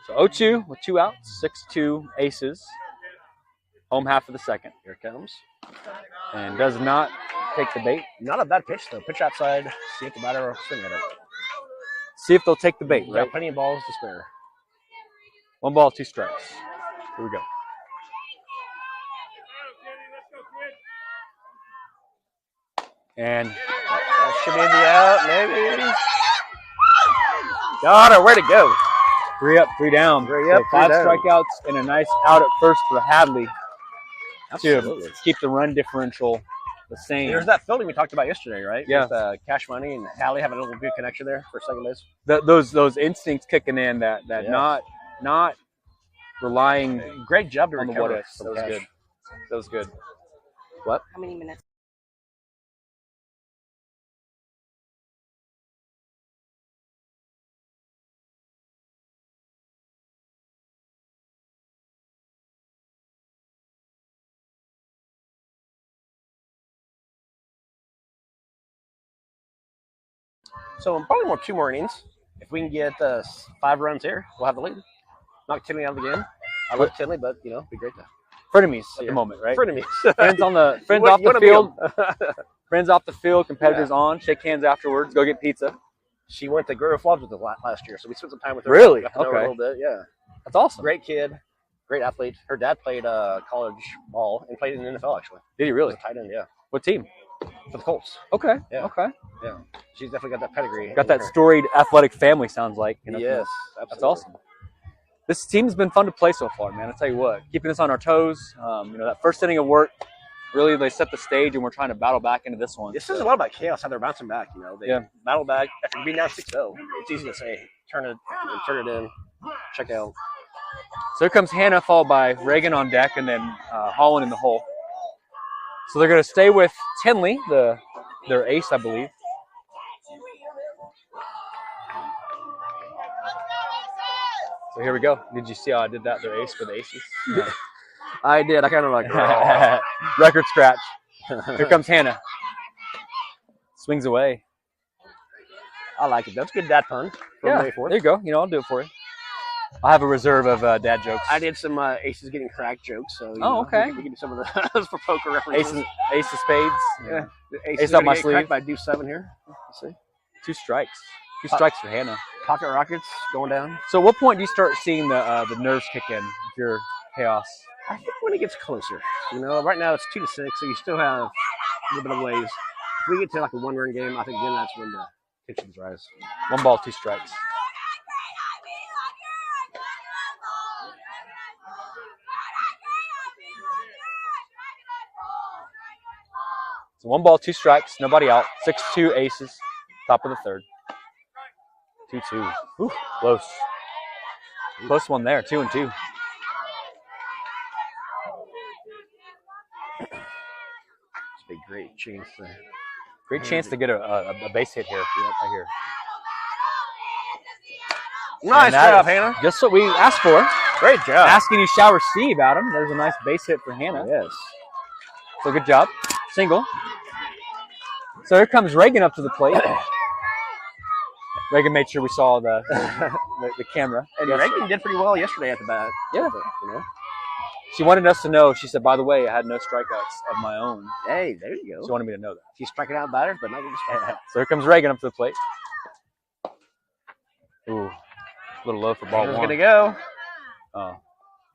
So 0-2 with 2 outs. 6-2 Aces. Home half of the second. Here it comes. And does not take the bait. Not a bad pitch, though. Pitch outside. See if the batter will swing at it. See if they'll take the bait, right? Got plenty of balls to spare. 1 ball, 2 strikes. Here we go. And that should be the out, maybe. Got her. Where'd it go? 3 up, 3 down. 3 up, so 5 3 down. strikeouts and a nice out at first for Hadley Absolutely. to keep the run differential the same. There's that fielding we talked about yesterday, right? Yeah. With Cash Money and Hallie having a little good connection there for second base. Those instincts kicking in that Yes. not relying Great job to on the recover what ifs. from That was Cash. good. That was good. What? How many minutes? So probably 2 more innings. If we can get 5 runs here, we'll have the lead. Knock Tinley out of the game. I love Tinley, but it'd be great to. Frenemies at the moment, right? Frenemies. Friends off the field. Friends off the field. Competitors on. Shake hands afterwards. Go get pizza. She went to Grove Falls with us last year, so we spent some time with her. Really? Got to know her a little bit. Yeah. That's awesome. Great kid. Great athlete. Her dad played college ball and played in the NFL, actually. Did he really? He was a tight end, yeah. What team? For the Colts. Okay. Yeah. Okay. Yeah. She's definitely got that pedigree. Got that storied athletic family, sounds like. Yes. Absolutely. That's awesome. This team's been fun to play so far, man. I'll tell you what. Keeping us on our toes. That first inning of work, really they set the stage, and we're trying to battle back into this one. This is a lot about Khaos, how they're bouncing back. They battle back. After being down 6-0, it's easy to say, turn it in, check out. So here comes Hannah, followed by Reagan on deck, and then Holland in the hole. So they're going to stay with Tinley, their ace, I believe. So here we go. Did you see how I did that? Their ace for the aces. Yeah. I did. I kind of like record scratch. Here comes Hannah. Swings away. I like it. That's a good dad pun. Yeah, there you go. I'll do it for you. I have a reserve of dad jokes. I did some aces getting cracked jokes. So okay. We can do some of those for poker references. Ace of spades. Yeah. Ace up my sleeve. By do 7 here. Let's see. 2 strikes. 2 strikes for Hannah. Pocket Rockets going down. So at what point do you start seeing the nerves kick in if you're Khaos? I think when it gets closer. Right now it's 2-6, so you still have a little bit of ways. If we get to like a 1-run game, I think then that's when the tensions rise. 1 ball, 2 strikes. So 1 ball, 2 strikes, nobody out. 6-2 aces, top of the third. 2-2. Ooh, close. Close one there, 2-2. It's a great chance to. Great chance to get a base hit here. Yep, right here. Nice job, Hannah. Just what we asked for. Great job. Asking you shower Steve, Adam. There's a nice base hit for Hannah. Yes. So good job. Single. So here comes Reagan up to the plate. Reagan made sure we saw the camera. And Reagan did pretty well yesterday at the bat. Yeah. She wanted us to know. She said, by the way, I had no strikeouts of my own. Hey, there you go. She wanted me to know that. She's striking out batters, but not getting struck out. So here comes Reagan up to the plate. Ooh, a little low for ball 1. Going to go. Oh,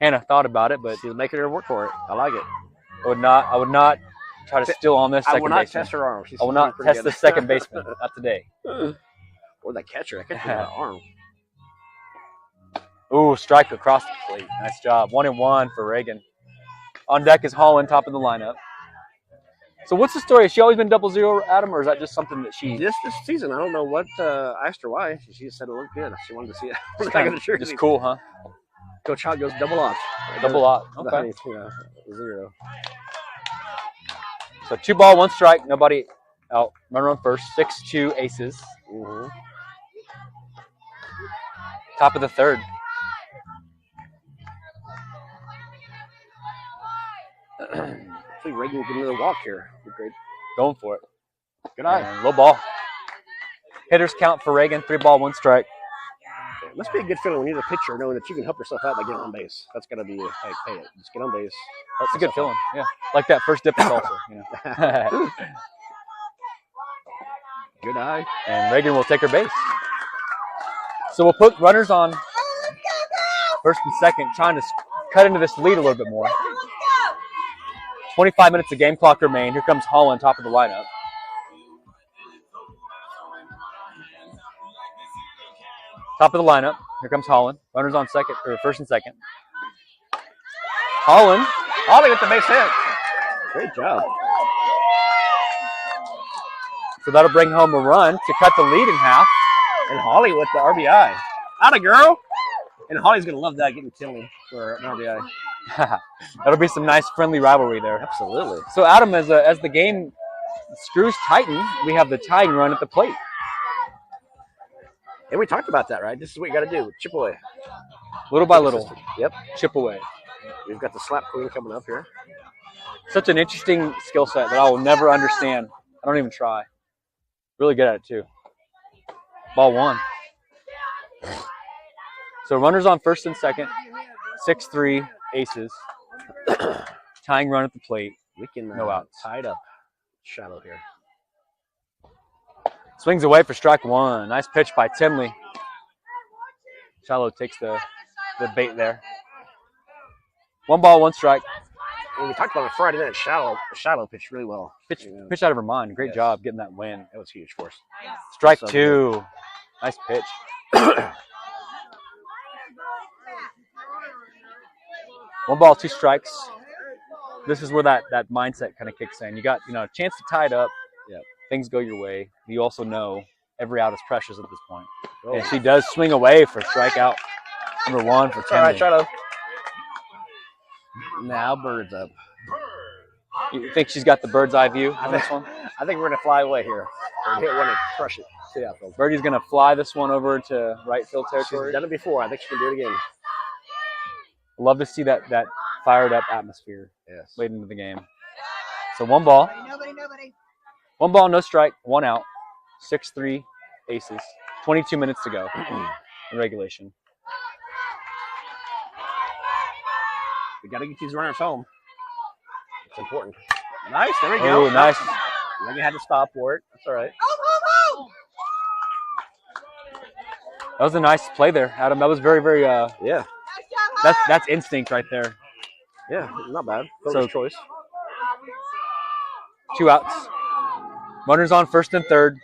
Hannah thought about it, but she's making her work for it. I like it. I would not try to steal on this second baseman. I will not test her arm. I will not test the second baseman. Not today. Or that catcher. That catcher has an arm. Ooh, strike across the plate. Nice job. 1-1 for Reagan. On deck is Holland, top of the lineup. So what's the story? Has she always been 0-0, Adam, or is that just something that she... This season, I don't know what. I asked her why. She just said it looked good. She wanted to see it. It's kind of just cool, huh? Coach Hot goes double off. Double off. Okay. 0. So 2 ball, 1 strike. Nobody out. Runner on first. 6-2 aces. Mm-hmm. Top of the third. Hopefully Reagan will get another walk here. Great. Going for it. Good eye. And low ball. Hitters count for Reagan. 3 ball, 1 strike. It must be a good feeling when you're a pitcher knowing that you can help yourself out by getting on base. That's got to be hey, pay it. Just get on base. That's a good feeling. Yeah. Like that first dip is also. Good eye. And Reagan will take her base. So we'll put runners on first and second, trying to cut into this lead a little bit more. 25 minutes of game clock remain. Here comes Holland, top of the lineup. Top of the lineup. Here comes Holland. Runners on first and second. Holland with the base hit. Great job. So that'll bring home a run to cut the lead in half. And Holly with the RBI. Atta girl. And Holly's going to love that, getting Tinley for an RBI. That'll be some nice friendly rivalry there. Absolutely. So Adam, as the game screws tighten, we have the tying run at the plate. And we talked about that, right? This is what you got to do. Chip away. Little by little. Yep. Chip away. We've got the slap queen coming up here. Such an interesting skill set that I will never understand. I don't even try. Really good at it, too. Ball one. So runners on first and second. 6-3 aces. Tying run at the plate. We can No outs. tie it up. Shallow here. Swings away for strike one. Nice pitch by Tinley. Shallow takes the bait there. 1 ball, 1 strike. And we talked about it Friday night. Shallow pitched really well. Pitch out of her mind. Great job getting that win. That was huge for us. Strike So 2. good. Nice pitch. 1 ball, 2 strikes. This is where that mindset kind of kicks in. You got a chance to tie it up. Yep. Things go your way. You also know every out is precious at this point. Oh. And she does swing away for strikeout number 1 for Tinley. All right, Shallow. Now bird's up. You think she's got the bird's eye view on this one? I think we're gonna fly away here. We're gonna hit one and crush it to the outfield. Birdie's gonna fly this one over to right field She's territory. done it before. I think she can do it again. Love to see that fired up atmosphere Yes. late into the game. So 1 ball. Nobody. 1 ball, no strike, 1 out. 6-3 aces. 22 minutes to go in regulation. We got to get these runners home. It's important. Nice. There we go. Oh, nice. Megan had to stop for it. That's all right. That was a nice play there, Adam. That was very, very. Yeah. That's instinct right there. Yeah. Not bad. So- Fielder's choice. 2 outs. Runners on first and third.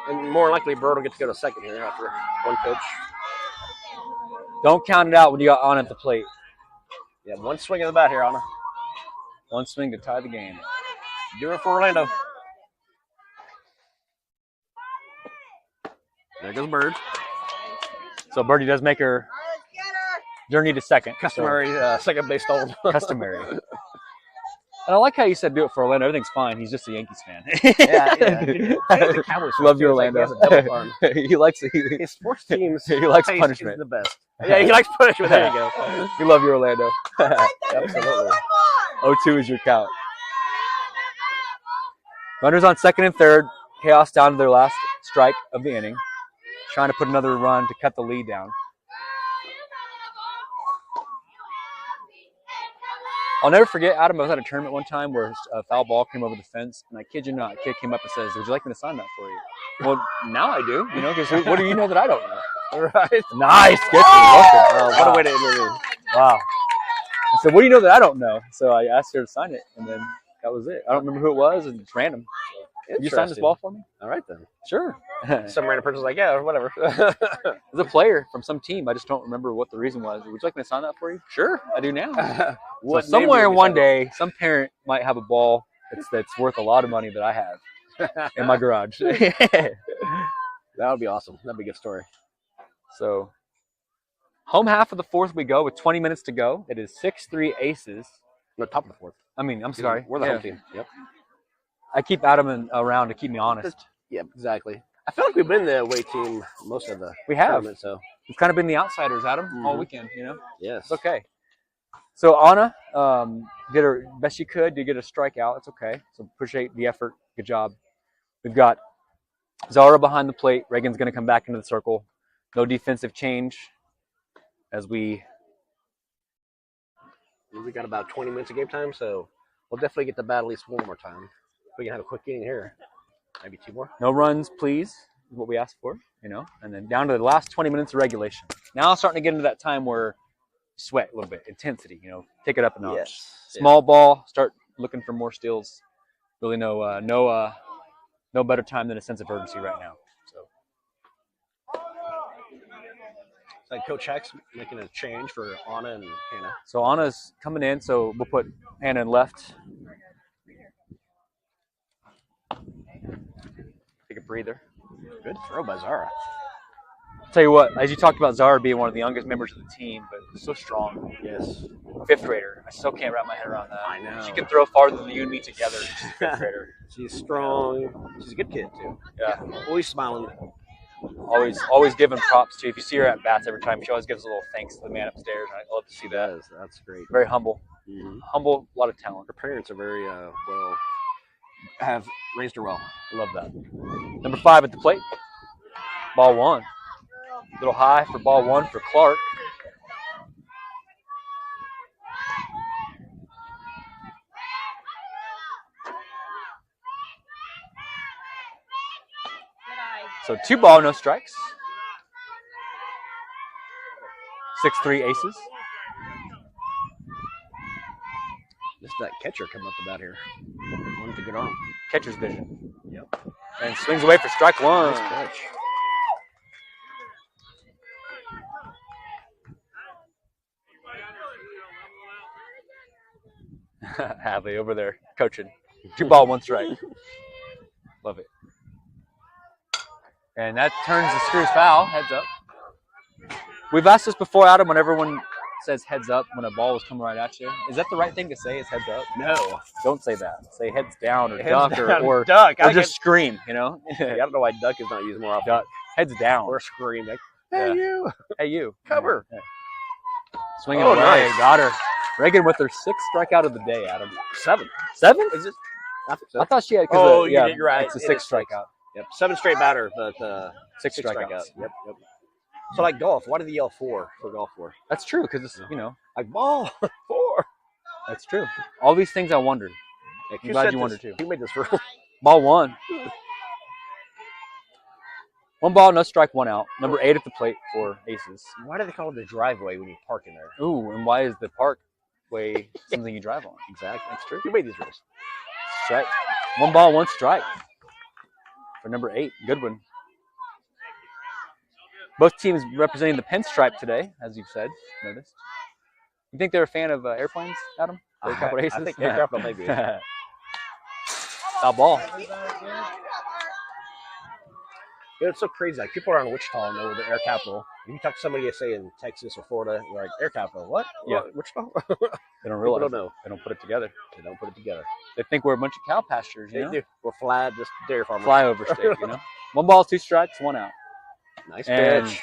And more likely, Bird will get to go to second here after one pitch. Don't count it out when you got on at the plate. Yeah. One swing of the bat here, Anna. 1 swing to tie the game. Do it for Orlando. There goes Bird. So Birdie does make her journey to second. Customary second base hold. So, customary. And I like how you said do it for Orlando. Everything's fine. He's just a Yankees fan. Yeah. The Cowboys Love your too. It's like he Orlando. has a double fun. He likes His sports teams. He likes taste punishment. is the best. Yeah, he likes punishment. There you go. You love your Orlando. Absolutely. 0-2 is your count. Runners on second and third. Khaos down to their last strike of the inning. Trying to put another run to cut the lead down. I'll never forget, Adam, I was at a tournament one time where a foul ball came over the fence, and I kid you not, a kid came up and says, "Would you like me to sign that for you?" Well, now I do, because what do you know that I don't know? Right. Nice, get you. What a way to interview. Wow. I said, "What do you know that I don't know?" So I asked her to sign it, and then that was it. I don't remember who it was, and it's random. You sign this ball for me? All right, then. Sure. Some random person's like, yeah, whatever. It's a player from some team. I just don't remember what the reason was. Would you like me to sign that for you? Sure, I do now. So somewhere one day, some parent might have a ball that's worth a lot of money that I have in my garage. That would be awesome. That'd be a good story. So, home half of the fourth we go with 20 minutes to go. It is 6-3 aces. No, top of the fourth. I'm sorry. We're the home team. Yep. I keep Adam around to keep me honest. Yeah, exactly. I feel like we've been the away team most of the We have. tournament, so We've kind of been the outsiders, Adam, all weekend, yes. It's okay. So Anna did her best she could to get a strikeout. It's okay. So appreciate the effort. Good job. We've got Zara behind the plate. Reagan's going to come back into the circle. No defensive change as we got about 20 minutes of game time, so we'll definitely get the bat at least one more time. We can have a quick inning here. Maybe 2 more. no runs, please, is what we asked for, and then down to the last 20 minutes of regulation. Now it's starting to get into that time where sweat a little bit, intensity, take it up a notch. Yes. Small ball, start looking for more steals. Really no better time than a sense of urgency right now. So It's like Coach Heck's making a change for Anna and Hannah. So Anna's coming in, so we'll put Hannah in left. Take a breather. Good throw by Zara. Tell you what, as you talked about Zara being one of the youngest members of the team, but so strong. Yes. 5th grader. I still can't wrap my head around that. I know. She can throw farther than you and me together. She's a 5th grader. She's strong. She's a good kid, too. Yeah. Always smiling. Always giving props to. If you see her at bats every time, she always gives a little thanks to the man upstairs. I love to see that. That's great. Very humble. Mm-hmm. Humble, a lot of talent. Her parents are very have raised her well. I love that. Number 5 at the plate. Ball one. A little high for ball one for Clark. So 2 ball, no strikes. 6-3 aces. Just that catcher coming up the bat here. One with a good arm. Catcher's vision. Yep. And swings away for strike one. Nice pitch. Hadley over there coaching. 2 ball, 1 strike. Love it. And that turns the screws foul. Heads up. We've asked this before, Adam, when everyone says heads up when a ball was coming right at you. Is that the right thing to say, is heads up? No. Don't say that. Say heads down or Heads duck down, or duck. or just scream, you know? Yeah, I don't know why duck is not used more often. Duck. Heads down. Or scream. Like, hey, Yeah. you. Hey, you. Cover. Yeah. Swinging Oh, away. nice. Got her. Reagan with her 6th strikeout of the day, Adam. 7. 7? Is it? I think so. I thought she had. Oh, yeah, you're right. It's a It 6th is 6. strikeout. Yep. 7 straight batter, but 6 6 strikeouts. strikeouts. Yep. So like golf, why do they yell 4 for golf for? That's true, because it's, you know. Like ball 4. That's true. All these things I wondered. Like, I'm glad you wondered too. Who made this rule? Ball 1. 1 ball, no strike, 1 out. Number 8 at the plate for aces. Why do they call it the driveway when you park in there? Ooh, and why is the parkway something you drive on? Exactly. That's true. Who made these rules? Strike. 1 ball, 1 strike for number 8. Goodwin. Both teams representing the pinstripe today, as you've said, noticed. You think they're a fan of airplanes, Adam? I Aces? think aircraft maybe. Foul ball. You know, it's so crazy. Like people around Wichita know the air capital. If you talk to somebody, say in Texas or Florida, you're like air capital. What? Yeah. What? Wichita? They don't realize. People don't know. They don't put it together. They don't put it together. They think we're a bunch of cow pastures, you They know? do. We're flat, just dairy farmers. Flyover state, you know? 1 ball, 2 strikes, 1 out. Nice And pitch.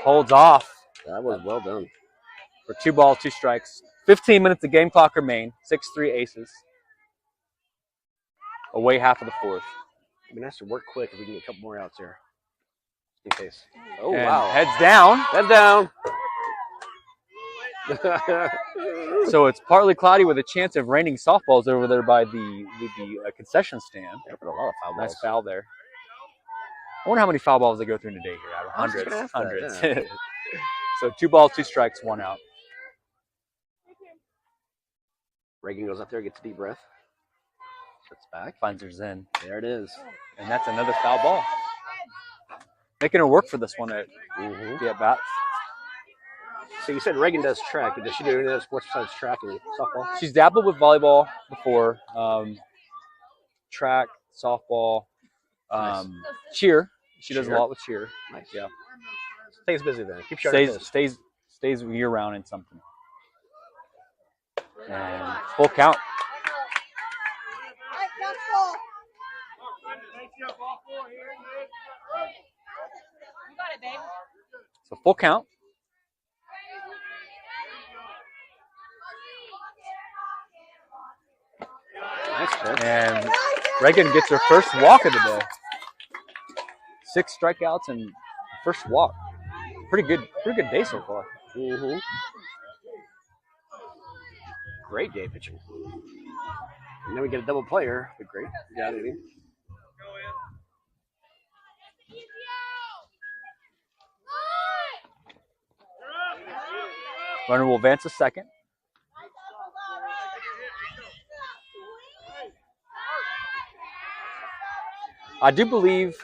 holds off That was well done. for 2 balls, 2 strikes. 15 minutes of game clock remain. 6-3 aces. Away half of the 4th. I mean, that's to work quick if we can get a couple more outs here. In case. Oh, And wow. heads down. Head down. So it's partly cloudy with a chance of raining softballs over there by the concession stand. There were a lot of foul balls. Nice foul there. I wonder how many foul balls they go through in a day here. Adam. I was just Hundreds. gonna ask that, Hundreds. So 2 balls, 2 strikes, 1 out. Reagan goes up there, gets a deep breath. Sits back. Finds her zen. There it is. And that's another foul ball. Making her work for this one at the at bat. So you said Reagan does track. Does she do any other sports besides track and softball? She's dabbled with volleyball before. Track, softball, cheer. She does a Cheer. lot with cheer. Nice. Yeah. Stays busy then. Keep showing Stays year round in something. And full count. You got it, babe. So full count. Nice pitch. And Reagan gets her first walk of the day. 6 strikeouts and first walk. Pretty good day so far. Great day pitching. And then we get a double player. But great. Yeah, maybe. Runner will advance a second. I do believe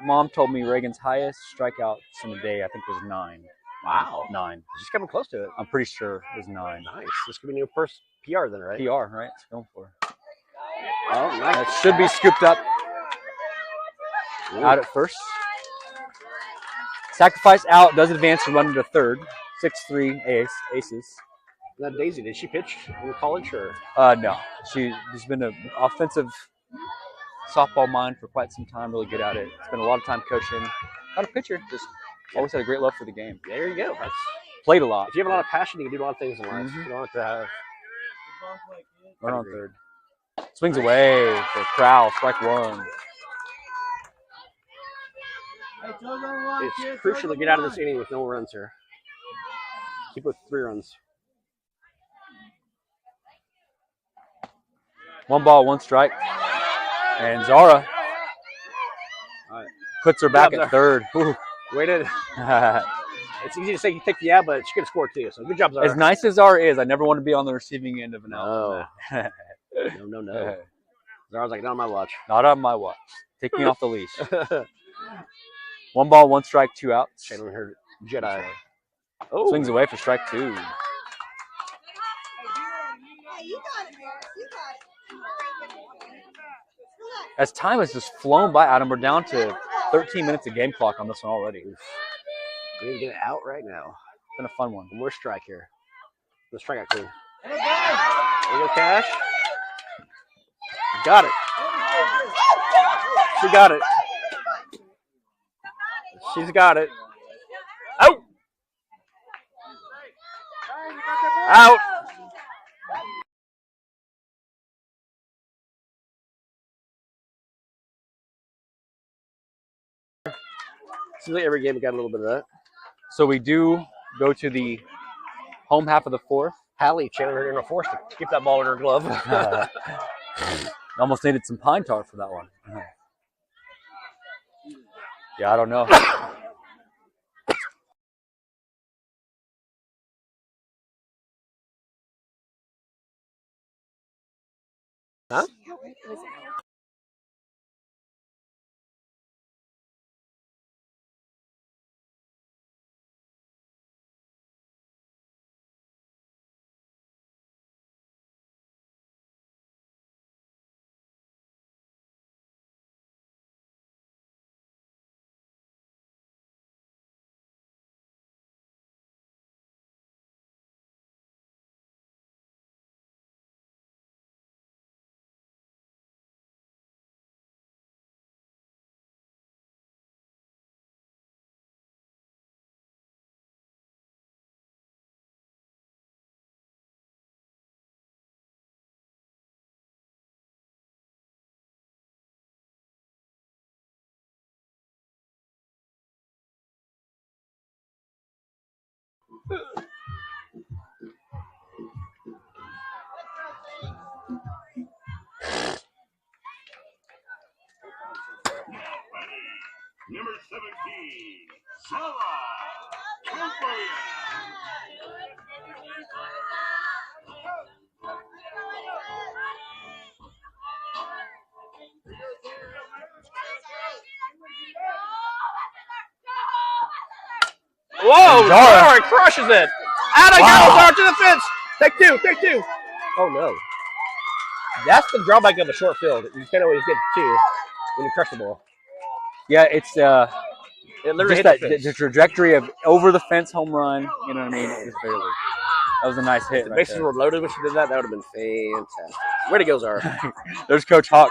Mom told me Reagan's highest strikeouts in a day, I think, was 9. Wow. 9. She's coming close to it. I'm pretty sure it was 9. Nice. This could be new first PR then, right? PR, right? It's going for. Oh, nice. That should be scooped up. Ooh. Out at first. Sacrifice out, does advance to run to third. 6-3 aces. Now, Daisy, did she pitch in college or? No. She's been an offensive softball mind for quite some time, really good at it. Spent a lot of time coaching. Not a pitcher, just always had a great love for the game. There you go. That's, Played a lot. if you have a lot of passion, you can do a lot of things in life. You don't have to have. Run on third. Swings away for Khaos, strike 1. It's crucial to get out of this inning with no runs here. Keep with 3 runs. 1 ball, 1 strike. And Zara puts her back at third. Waited. It's easy to say you take the out, but she could have scored too. So good job, Zara. As nice as Zara is, I never want to be on the receiving end of an out. No. Zara's like, not on my watch. Not on my watch. Take me off the leash. 1 ball, 1 strike, 2 outs. Shane on her Jedi. Oh. Swings away for strike 2. As time has just flown by, Adam, we're down to 13 minutes of game clock on this one already. We need to get it out right now. It's been a fun one. One more strike here. The strikeout clean. There you go, Cash. Got it. She got it. She's got it. Out. Out. Seems like every game we got a little bit of that. So we do go to the home half of the 4th. Hallie Chandler in a force to keep that ball in her glove. Almost needed some pine tar for that one. Yeah, I don't know. Huh? Number 17, Sarah. Whoa, Zara crushes it. Out I go, Zara to the fence. Take two. Oh, no. That's the drawback of a short field. You can't always get 2 when you crush the ball. Yeah, it's It literally just hit the trajectory of over the fence home run. You know what I mean? Just barely. That was a nice hit. If the bases were loaded when she did that, that would have been fantastic. Way to go, Zara. There's Coach Hawk.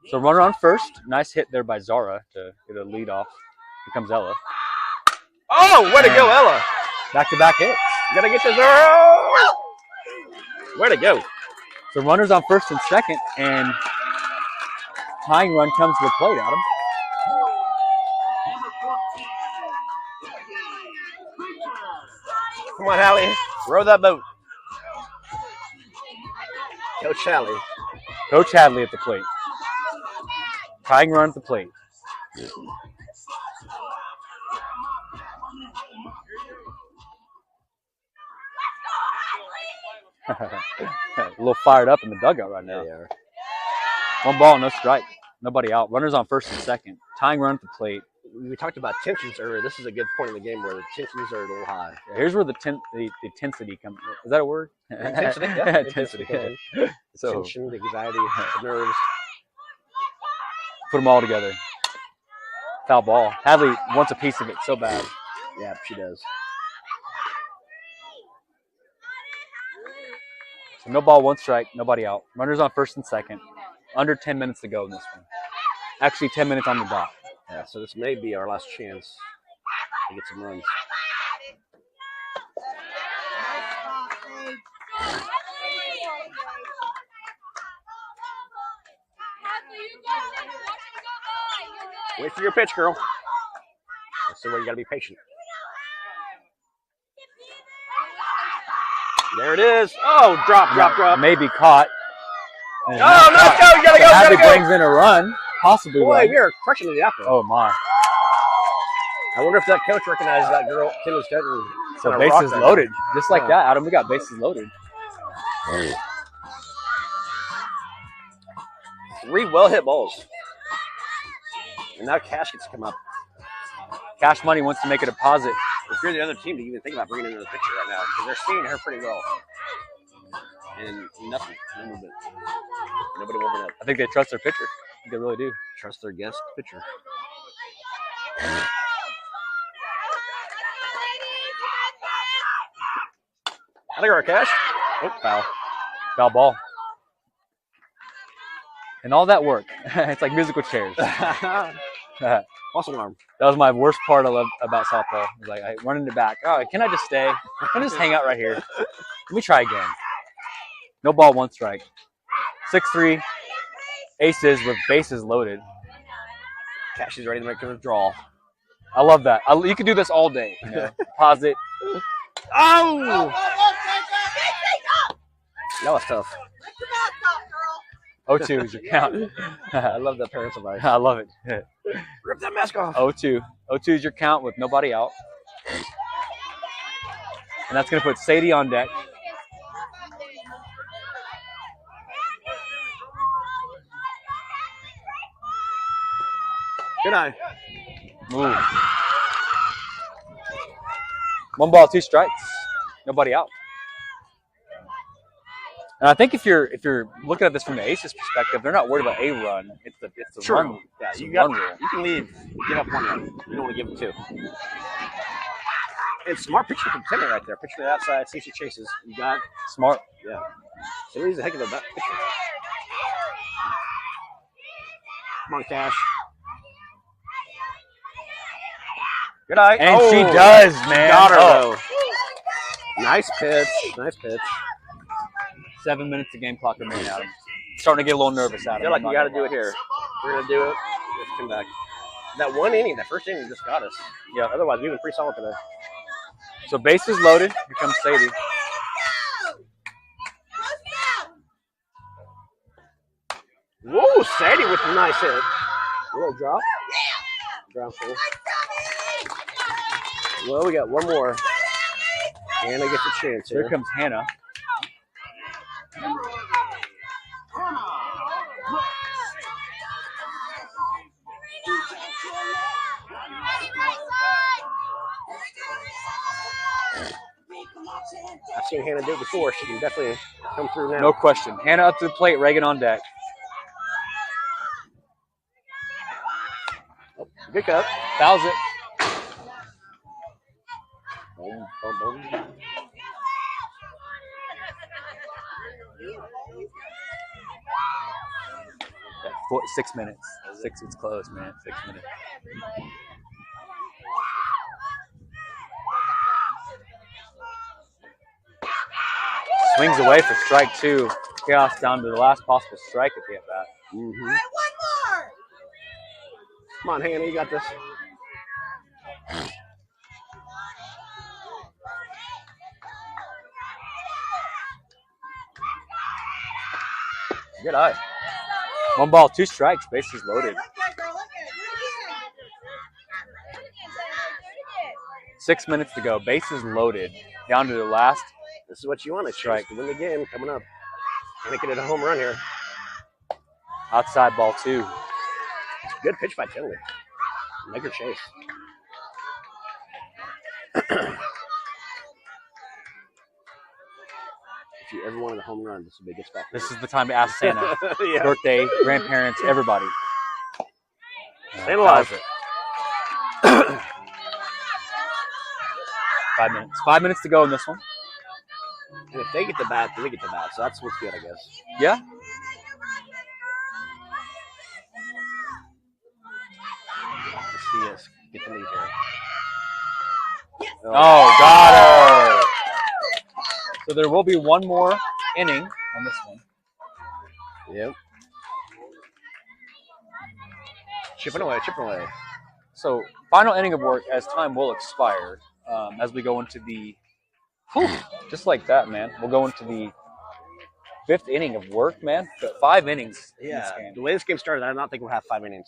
So runner on first. Nice hit there by Zara to get a lead off. Here comes Ella. Oh, way to go, Ella. Back-to-back hits. Gotta get to Zara. Way to go. So runners on first and second, and tying run comes to the plate, Adam. Come on, Hallie. Row that boat. Coach Hallie. Coach Hadley at the plate. Tying run at the plate. A little fired up in the dugout right now. Yeah. 1 ball, no strike. Nobody out. Runners on first and second. Tying run at the plate. We talked about tensions earlier. This is a good point in the game where the tensions are a little high. Yeah, here's where the intensity comes. Is that a word? Intensity, yeah. Intensity. So tension, the anxiety, the nerves. Put them all together. Foul ball. Hadley wants a piece of it so bad. Yeah, she does. So no ball, 1 strike, nobody out. Runners on first and second. Under 10 minutes to go in this one. Actually, 10 minutes on the dot. Yeah, so this may be our last chance to get some runs. Wait for your pitch, girl. That's the way you gotta be patient. There it is. Oh, drop. Maybe caught. Oh, no, let's go. You gotta go. Hadley brings in a run, possibly Boy, run. we are crushing the apple. Oh my! I wonder if that coach recognizes that girl, Kendall's cousin. So bases loaded, just like that, Adam. We got bases loaded. 3 well-hit balls. And now Cash gets to come up. Cash Money wants to make a deposit. If you're the other team, do you even think about bringing in the pitcher right now? Because they're seeing her pretty well. And nothing. No movement. Nobody moving up. I think they trust their pitcher. I think they really do. Trust their guest pitcher. I think our Cash. Oh, foul. Foul ball. And all that work. It's like musical chairs. That False alarm. was my worst part I love about softball. It's like I running it back. Oh, can I just stay? Can I just hang out right here? Let me try again. No ball, 1 strike. 6-3. Aces with bases loaded. Cash is ready to make a withdrawal. I love that. You can do this all day. You know? Deposit. Oh! That was tough. 0-2 is your count. I love the parents of ours. I love it. Rip that mask off. 0-2. 0-2 is your count with nobody out. And that's going to put Sadie on deck. Good eye. Ooh. 1 ball, 2 strikes. Nobody out. And I think if you're looking at this from the Aces perspective, they're not worried about a run. It's the True. run. Yeah, It's you the run rule. can leave. Give up 1 run. You don't want to give them 2. And smart pitcher from Timmy right there. Pitcher to the outside. See if she chases. You got Smart. yeah. Timmy's a heck of a pitcher. Come on, Cash. Good eye. And she does, man. Got her, Oh. though. Nice pitch. Nice pitch. 7 minutes of game clock remaining, Adam. Starting to get a little nervous, I Adam. feel like I'm we not got to gonna do it lie. here. We're going to do it. Let's come back. That 1 inning, that first inning just got us. Yeah. Otherwise, we've been pretty solid today. So bases loaded. Here comes Sadie. Whoa, Sadie with a nice hit. A little drop. Ground full. Well, we got 1 more. Hannah gets a chance here. Here comes Hannah. I've seen Hannah do it before. She can definitely come through now. No question. Hannah up to the plate. Reagan on deck. Oh, good cut. Fouls it. Boom, boom, boom. Yeah, 6 minutes. It's close, man. 6 minutes. Swings away for strike 2. Chaos down to the last possible strike at the at-bat. Mm-hmm. Come on, Hannah, you got this. Good eye. 1 ball, 2 strikes. Bases loaded. 6 minutes to go. Bases loaded. Down to the last. This is what you want to strike to win the game coming up. Making it a home run here. Outside ball 2. Good pitch by Tinley. Make her chase. If you ever wanted a home run, this would be a good spot. This is the time to ask Santa. Yeah. Birthday, grandparents, everybody. Staying alive. Fouls it. 5 minutes. 5 minutes to go in this one. And if they get the bat, they get the bat. So that's what's good, I guess. Yeah. Let's see us get the lead here. Oh, got her. So there will be 1 more inning on this one. Yep. Chipping away, chipping away. So, final inning of work as time will expire as we go into the. Just like that, man. We'll go into the 5th inning of work, man. 5 innings in this Yeah, game. the way this game started, I don't think we'll have 5 innings.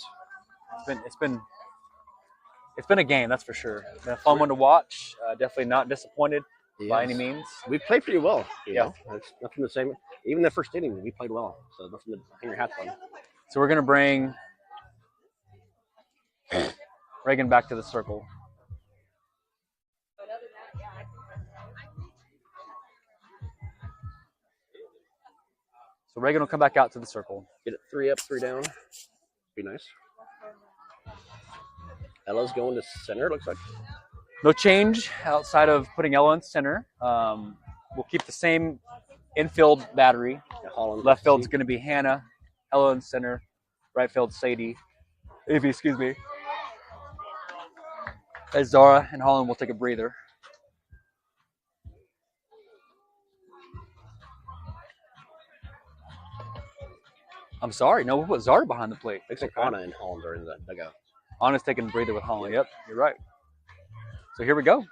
It's been a game, that's for sure. It's been a fun one to watch. Definitely not disappointed by any means. We played pretty well. You Yeah. know? That's nothing to say. Even the first inning, we played well. So nothing to hang your hats on. So we're gonna bring Reagan back to the circle. So Reagan will come back out to the circle. Get it 3 up, 3 down. Be nice. Ella's going to center, looks like. No change outside of putting Ella in center. We'll keep the same infield battery. Yeah, Holland, Left field's going to be Hannah, Ella in center. Right field, Sadie. Evie, excuse me. As Zara and Holland will take a breather. I'm sorry. No, we'll put Zara behind the plate. Looks like Anna and Holland are in the dugout. Anna's taking a breather with Holland. Yep, you're right. So here we go.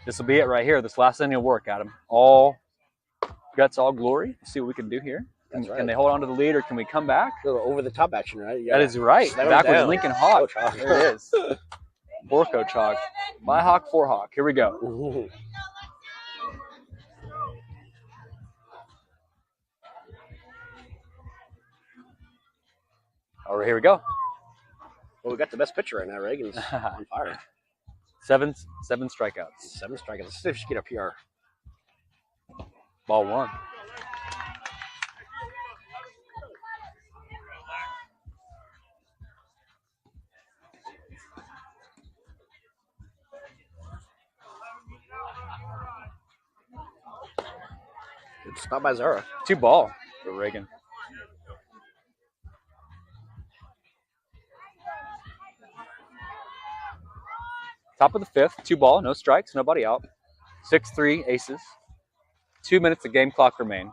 This will be it right here. This last inning of work, Adam. All guts, all glory. Let's see what we can do here. That's right. Can they hold on to the lead, or can we come back? A little over the top action, right? That is right. Slam 'em Backwards down. Lincoln Hawk. Coach Hawk. There it is. For Coach Hawk. By Hawk, for Hawk. Here we go. Ooh. All right, here we go. Well, we got the best pitcher right now. Reagan's on fire. Seven strikeouts. 7 strikeouts. Let's see if she can get a PR. Ball 1. Good stop by Zara. 2 ball for Reagan. Top of the 5th, 2 ball, no strikes, nobody out. 6-3 aces. 2 minutes of game clock remain.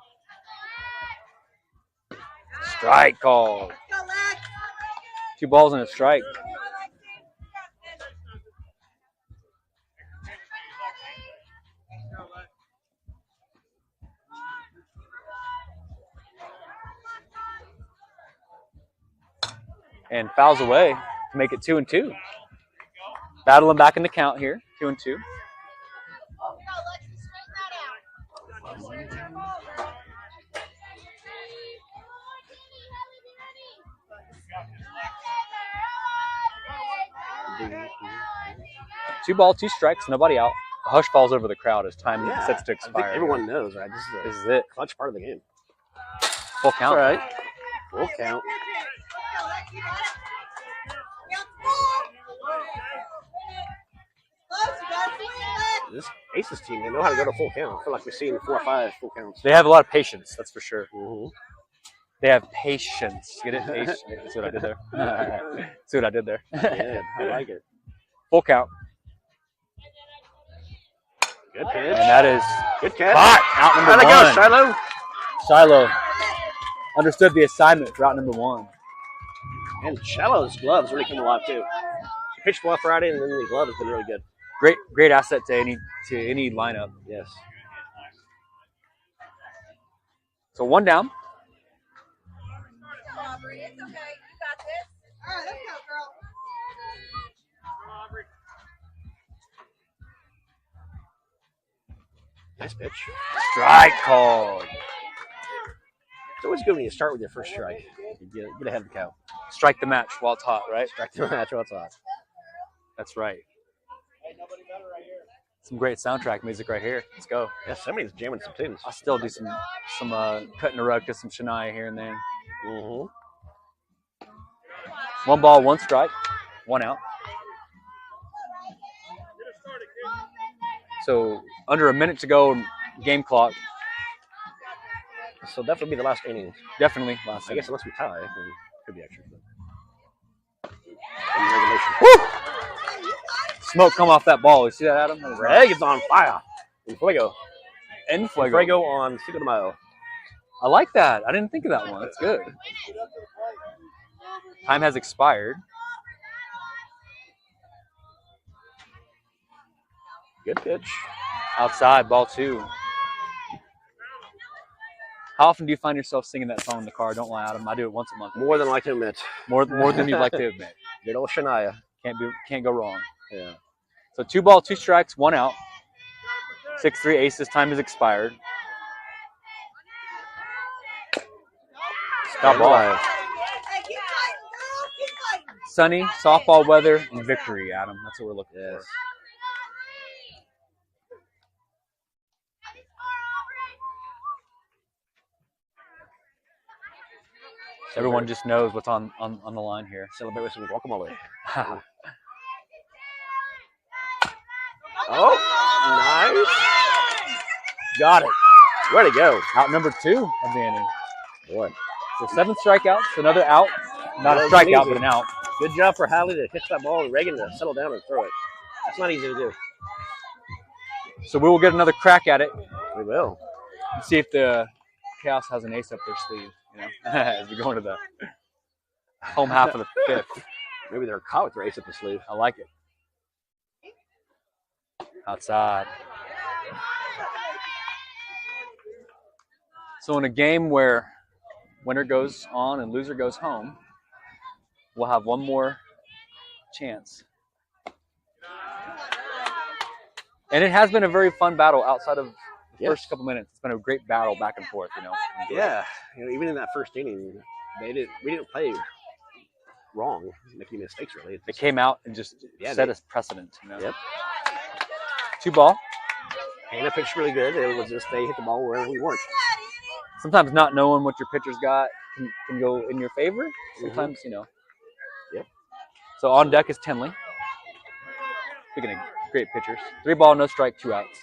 Strike call. 2 balls and a strike. And fouls away to make it 2-2. Battling back in the count here, 2-2. Two ball, 2 strikes, nobody out. A hush falls over the crowd as time sets to I think expire. everyone knows, right? This is it. Clutch part of the game. Full count. All right. Full count. This Aces team, they know how to go to full count. I feel like we've seen 4 or 5 full counts. They have a lot of patience, that's for sure. Mm-hmm. They have patience. Get it? Patience. See what I did there? See what I did there? Yeah, I like it. Full count. Good pitch. And that is Good catch. hot. Out number How'd it 1. go, Shiloh? Shiloh understood the assignment for out number 1. And Shiloh's gloves really came alive, too. He pitched well Friday, and then the glove has been really good. Great asset to any lineup. Yes. So 1 down. Aubrey, it's okay. You got this. All right, let's go, girl. Nice pitch. Strike called. It's always good when you start with your first strike. You get ahead of the count. Strike the match while it's hot, right? Strike the match. What's up? That's right. Some great soundtrack music right here. Let's go. Yeah, somebody's jamming some tunes. I'll still do some cutting the rug to some Shania here and there. Mm-hmm. 1 ball, 1 strike, 1 out. So under a minute to go, game clock. So definitely be the last inning. Definitely last. I guess unless we tie, then it could be extra. In regulation. Woo! smoke come off that ball. You see that, Adam? That is Greg is on fire. En fuego. En fuego. Fuego on Cinco de Mayo. I like that. I didn't think of that one. That's good. Time has expired. Good pitch. Outside, ball 2. How often do you find yourself singing that song in the car? Don't lie, Adam. I do it once a month. More than I like to admit. More than you'd like to admit. Good old Shania. Can't go wrong. Yeah. So 2 ball, 2 strikes, 1 out. 6-3 aces. Time has expired. Stop ball. Hey, keep fighting, girl. Keep fighting. Sunny, softball weather, and victory, Adam. That's what we're looking Yes. for. Everyone just knows what's on the line here. Celebrate with some guacamole. Oh, nice. Got it. Way to go. Out number 2 of the inning. Boy. So 7 strikeouts, another out. Not a strikeout, but an out. Good job for Hadley to catch that ball and Reagan to settle down and throw it. That's not easy to do. So we will get another crack at it. We will. Let's see if the Khaos has an ace up their sleeve, you know, as we go into the home half of the 5th. Maybe they're caught with their ace up the sleeve. I like it. Outside. So in a game where winner goes on and loser goes home, we'll have one more chance. And it has been a very fun battle outside of the first couple minutes. It's been a great battle back and forth, you know. Yeah. You know, even in that first inning, we didn't play wrong, making mistakes really. They came out and just set us precedent, you know. Yep. 2 ball. Hannah pitched really good. It was just they hit the ball wherever we weren't. Sometimes not knowing what your pitcher's got can go in your favor. Sometimes, you know. Yep. So on deck is Tinley. Speaking of great pitchers. 3 ball, no strike, 2 outs.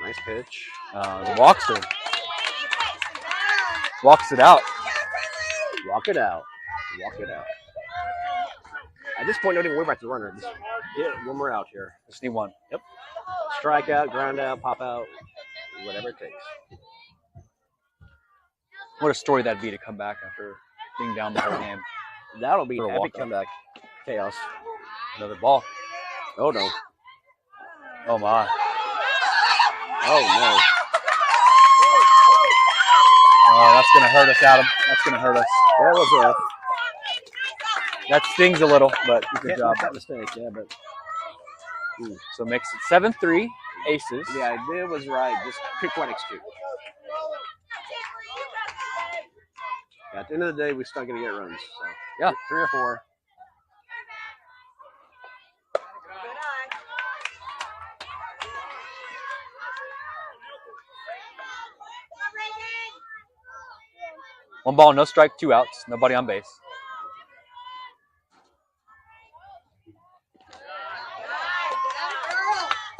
Nice pitch. Walks it. Walks it out. Walk it out. Walk it out. At this point, don't even worry about the runner. Just get one more out here. Just need 1. Yep. Strike out, ground out, pop out, whatever it takes. What a story that'd be to come back after being down the whole game. That'll be For a an epic walk-up. comeback. Chaos. Another ball. Oh, no. Oh, my. Oh, no. Oh, that's going to hurt us, Adam. That's going to hurt us. That was rough. That stings a little, but good Can't job. make that mistake, yeah, but So makes it 7-3, aces. the idea was right. Just couldn't quite execute. At the end of the day, we still going to get runs. So Yeah. 3 or 4. One ball, no strike, 2 outs. Nobody on base.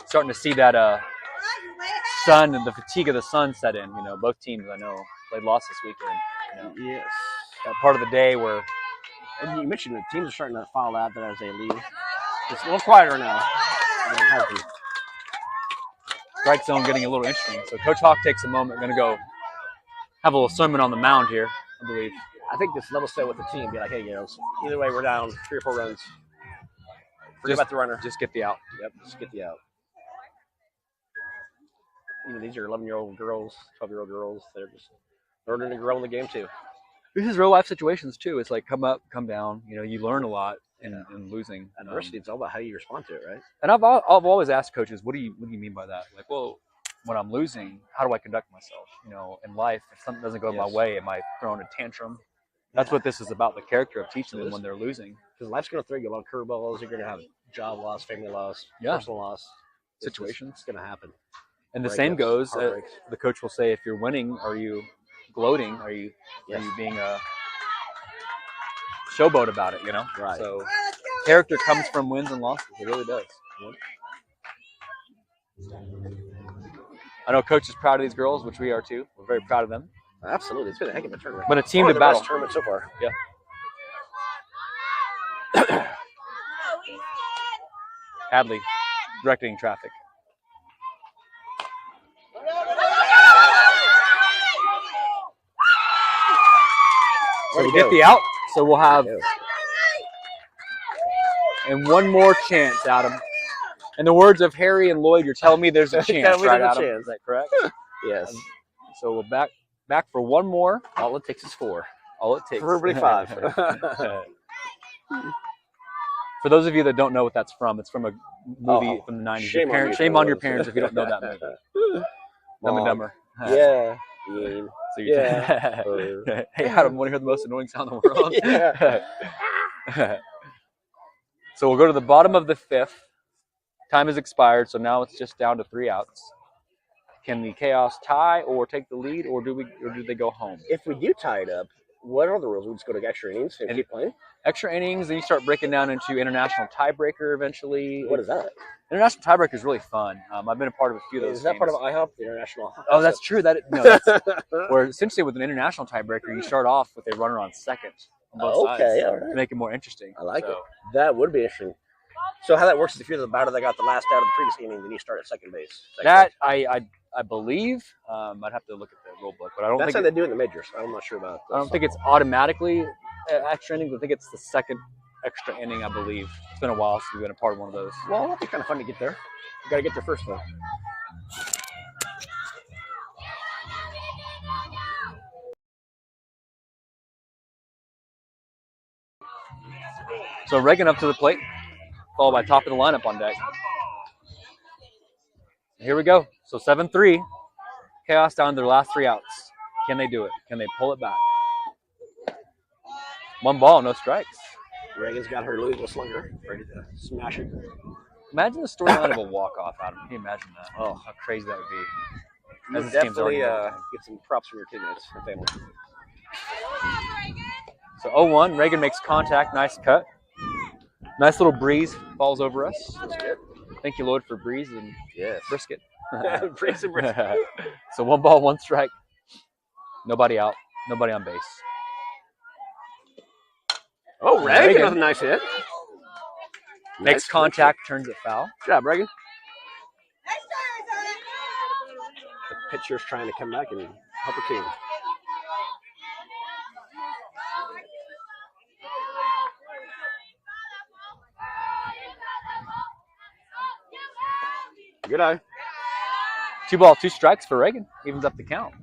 Starting to see that sun and the fatigue of the sun set in. You know, both teams I know played lost this weekend. You know, Yes. that part of the day where And you mentioned the teams are starting to file out that as they leave. It's a little quieter now than it has been. strike zone getting a little interesting. So Coach Hawk takes a moment, going to go have a little sermon on the mound here, I believe. I think just level set with the team. Be like, hey, either way, we're down 3 or 4 runs. Forget about the runner. Just get the out. Yep, just get the out. These are 11-year-old girls, 12-year-old girls. They're just learning to grow in the game too. This is real life situations too. It's like come up, come down. You know, you learn a lot in losing. Adversity, it's all about how you respond to it, right? And I've always asked coaches, what do you mean by that? Like, well, when I'm losing, how do I conduct myself? You know, in life, if something doesn't go my way, am I throwing a tantrum? That's what this is about, the character of teaching them when they're losing. Because life's going to throw you a lot of curveballs. You're going to have job loss, family loss, personal loss. Situations. It's going to happen. And the same goes, heartbreaks. the coach will say, if you're winning, are you gloating? Are you being a showboat about it, you know? Right. So character comes from wins and losses. It really does. I know Coach is proud of these girls, which we are too. We're very proud of them. Absolutely. It's been a heck of a tournament. But a team One to of the best battle. tournament so far. Yeah. Hadley directing traffic. So we get the out. So we'll have and one more chance, Adam. In the words of Harry and Lloyd, you're telling me there's a chance, right, Adam? Chance. Is that correct? Yes. So we're back for one more. All it takes is 4. All it takes. Preferably 5. For those of you that don't know what that's from, it's from a movie from the 90s. Shame on your parents if you don't know that movie. Dumb and Dumber. Yeah. So you're hey, Adam, want to hear the most annoying sound in the world? Yeah. So we'll go to the bottom of the 5th. Time has expired, so now it's just down to 3 outs. Can the Khaos tie or take the lead, or do they go home? If we do tie it up, what are the rules? We just go to extra innings and keep playing? Extra innings, then you start breaking down into international tiebreaker eventually. What is that? International tiebreaker is really fun. I've been a part of a few of those. Is that games. part of IHOP, the international? Oh, that's true. That's where essentially with an international tiebreaker, you start off with a runner on second on both sides all right. to make it more interesting. I like it. That would be interesting. So how that works is if you're the batter that got the last out of the previous inning, then you start at second base. That I believe. I'd have to look at the rule book, but I don't That's think how they do it in the majors. I'm not sure about that. I don't think it's automatically extra innings. I think it's the second extra inning, I believe. It's been a while since we've been a part of one of those. Well, it'll be kind of fun to get there. You got to get there first, though. So Reagan up to the plate, followed by top of the lineup on deck. Here we go. So 7-3. Khaos down to their last 3 outs. Can they do it? Can they pull it back? 1 ball, no strikes. Reagan's got her Louisville slugger ready to smash it. Imagine the storyline of a walk-off, Adam. Can you imagine that? Oh, how crazy that would be. You definitely get some props from your teammates and family. So 0-1. Reagan makes contact. Nice cut. Nice little breeze falls over us. That's good. Thank you, Lloyd, for breeze and brisket. Breeze and brisket. So 1 ball, 1 strike. Nobody out. Nobody on base. Oh, Reagan with a nice hit. Makes contact, turns it foul. Good job, Reagan. The pitcher's trying to come back and help her team. Good eye. 2 ball, 2 strikes for Reagan. Evens up the count.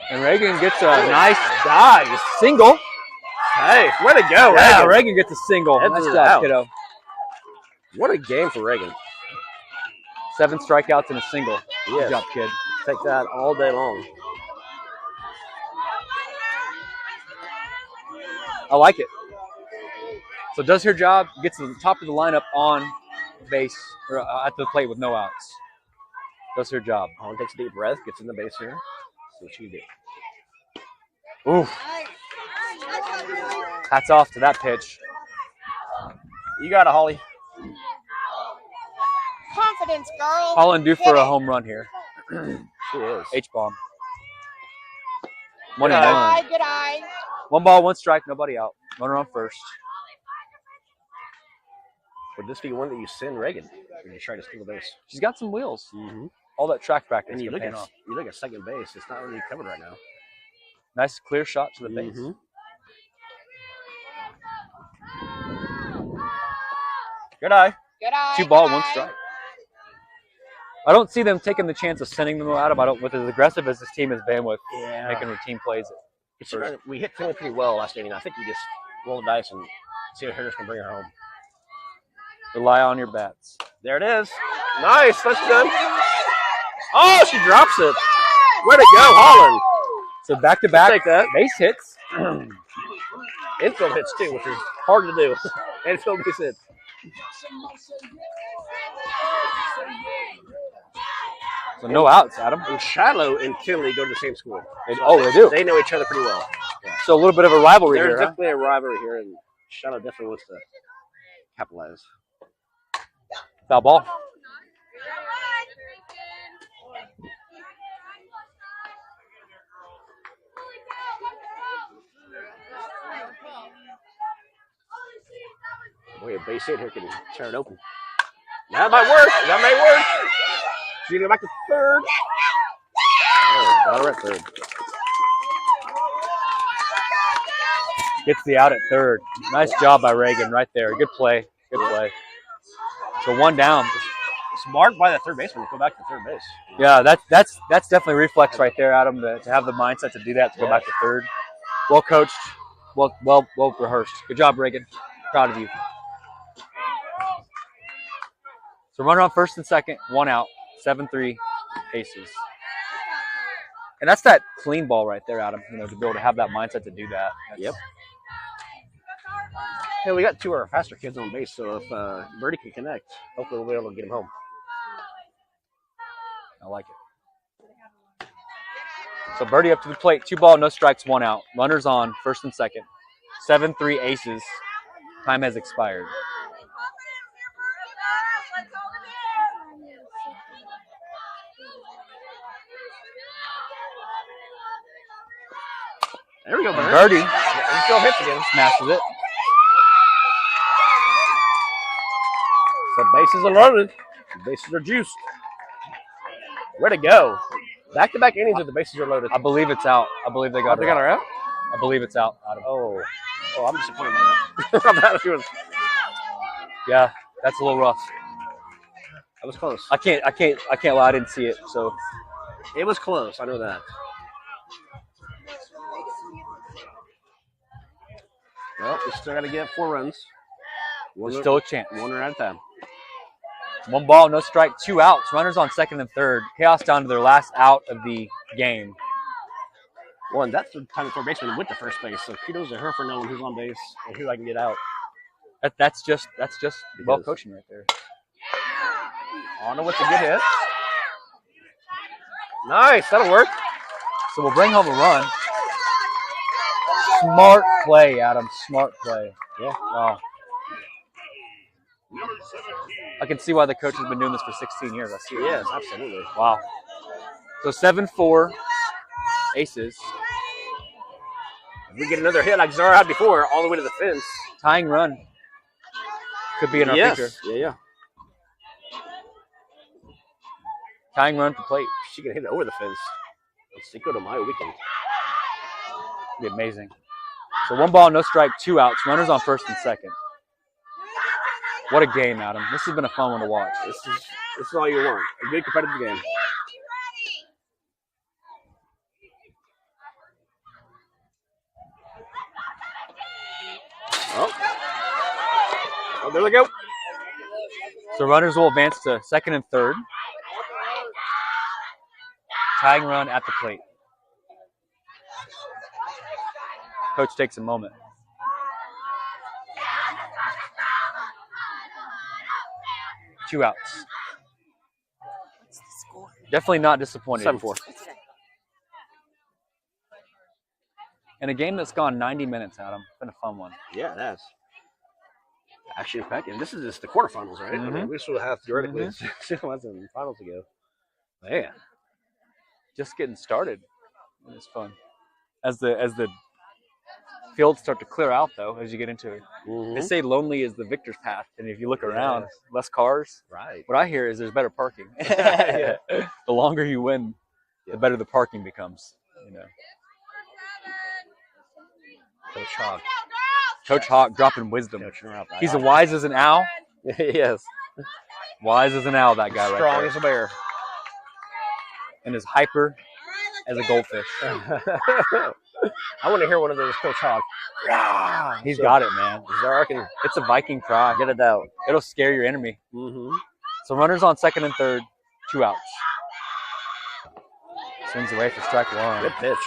And Reagan gets a nice dive. Single. Hey, way to go, Reagan. Yeah, Reagan gets a single. Heads Nice it job, out. kiddo. What a game for Reagan. 7 strikeouts and a single. Yes. Good job, kid. Take that all day long. I like it. So does her job, gets to the top of the lineup on base, or at the plate with no outs. Does her job. Holland takes a deep breath, gets in the base here. See what she can do. Oof. Hats off to that pitch. You got it, Holly. Confidence, girl. Holland due for a home run here. She is. H-bomb. Good 1-1. eye, good eye. 1 ball, 1 strike, nobody out. Runner on first. Would this be one that you send Reagan? Or you try to steal the base? She's got some wheels. Mm-hmm. All that track practice. And you been look paying off. at second base. It's not really covered right now. Nice clear shot to the base. Mm-hmm. Good eye. Good eye. 2 ball, good 1 eye. strike. I don't see them taking the chance of sending them out. I don't, with as aggressive as this team has been with making routine plays. We hit Finley pretty well last inning. I think we just roll the dice and see if hitters can bring her home. Rely on your bats. There it is. Nice. That's done. Oh, she drops it. Way to go, Holland. So back-to-back Take that. base hits. Infield hits, too, which is hard to do. Infield base hits. So no outs, Adam. And Shiloh and Kinley go to the same school. They do. They know each other pretty well. Yeah. So a little bit of a rivalry There's here. Huh? definitely a rivalry here, and Shiloh definitely wants to capitalize. Foul ball. Boy, a base hit here can tear it open. That might work. That may work. She's going to go back to third. Oh, got her at third. Gets the out at third. Nice job by Reagan right there. Good play. Good play. So one down. Smart by the third baseman to go back to third base. Yeah, that's definitely reflex right there, Adam, to have the mindset to do that, to go back to third. Well coached, well rehearsed. Good job, Reagan. Proud of you. So runner on first and second, one out, 7-3 Aces. And that's that clean ball right there, Adam, to be able to have that mindset to do that. Yep. Hey, we got two of our faster kids on base, so if Birdie can connect, hopefully we'll be able to get him home. I like it. So Birdie up to the plate, 2 ball, no strikes, 1 out. Runners on first and second. 7-3 Aces. Time has expired. There we go, Birdie. Birdie He still hits again. smashes it. So bases are loaded. Bases are juiced. Where to go? Back-to-back innings with the bases are loaded. I believe it's out. I believe they got They got her out? I believe it's out, Adam. Oh, I'm disappointed by that. I'm not sure. Yeah, that's a little rough. That was close. I can't lie. I didn't see it. So It was close. I know that. Well, we still got to get 4 runs. there's still a chance. One run at a time. 1 ball, no strike, 2 outs. Runners on second and third. Khaos down to their last out of the game. Well, and that's the time the third baseman went to first base. So kudos to her for knowing who's on base and who I can get out. That's just well coaching right there. On with a good hit. Nice, that'll work. So we'll bring home a run. Smart play, Adam. Smart play. Yeah. Wow. Number 17. I can see why the coach has been doing this for 16 years. I see it. Yes, absolutely. Wow. So 7-4 Aces. If we get another hit like Zara had before, all the way to the fence. Tying run. Could be in our future. Yeah. Tying run for plate. She can hit it over the fence. Let's see, go to my weekend. Be amazing. So 1 ball, no strike, 2 outs. Runners on first and second. What a game, Adam. This has been a fun one to watch. This is all you want. A good competitive game. Oh, there we go. So runners will advance to second and third. Tying run at the plate. Coach takes a moment. Two outs. What's the score? Definitely not disappointed. 7-4. In a game that's gone 90 minutes, Adam. It's been a fun one. Yeah, it has. Action packed. And this is just the quarterfinals, right? I mean, we still have theoretically still have some finals to go. Man. Just getting started. It's fun. As the fields start to clear out, though, as you get into it. They say lonely is the victor's path, and if you look around, less cars. Right. What I hear is there's better parking. The longer you win, the better the parking becomes. Coach Hawk. Coach Hawk dropping wisdom. Coaching her up. He's as wise as an owl. Yes. Wise as an owl, that guy right Strong there. as a bear. And as hyper as a goldfish. I want to hear one of those Coach Hawk. Yeah. He's got it, man. Zark and It's a Viking cry. get it out. It'll scare your enemy. Mm-hmm. So runners on second and third, 2 outs. Swings away for strike 1. Good pitch.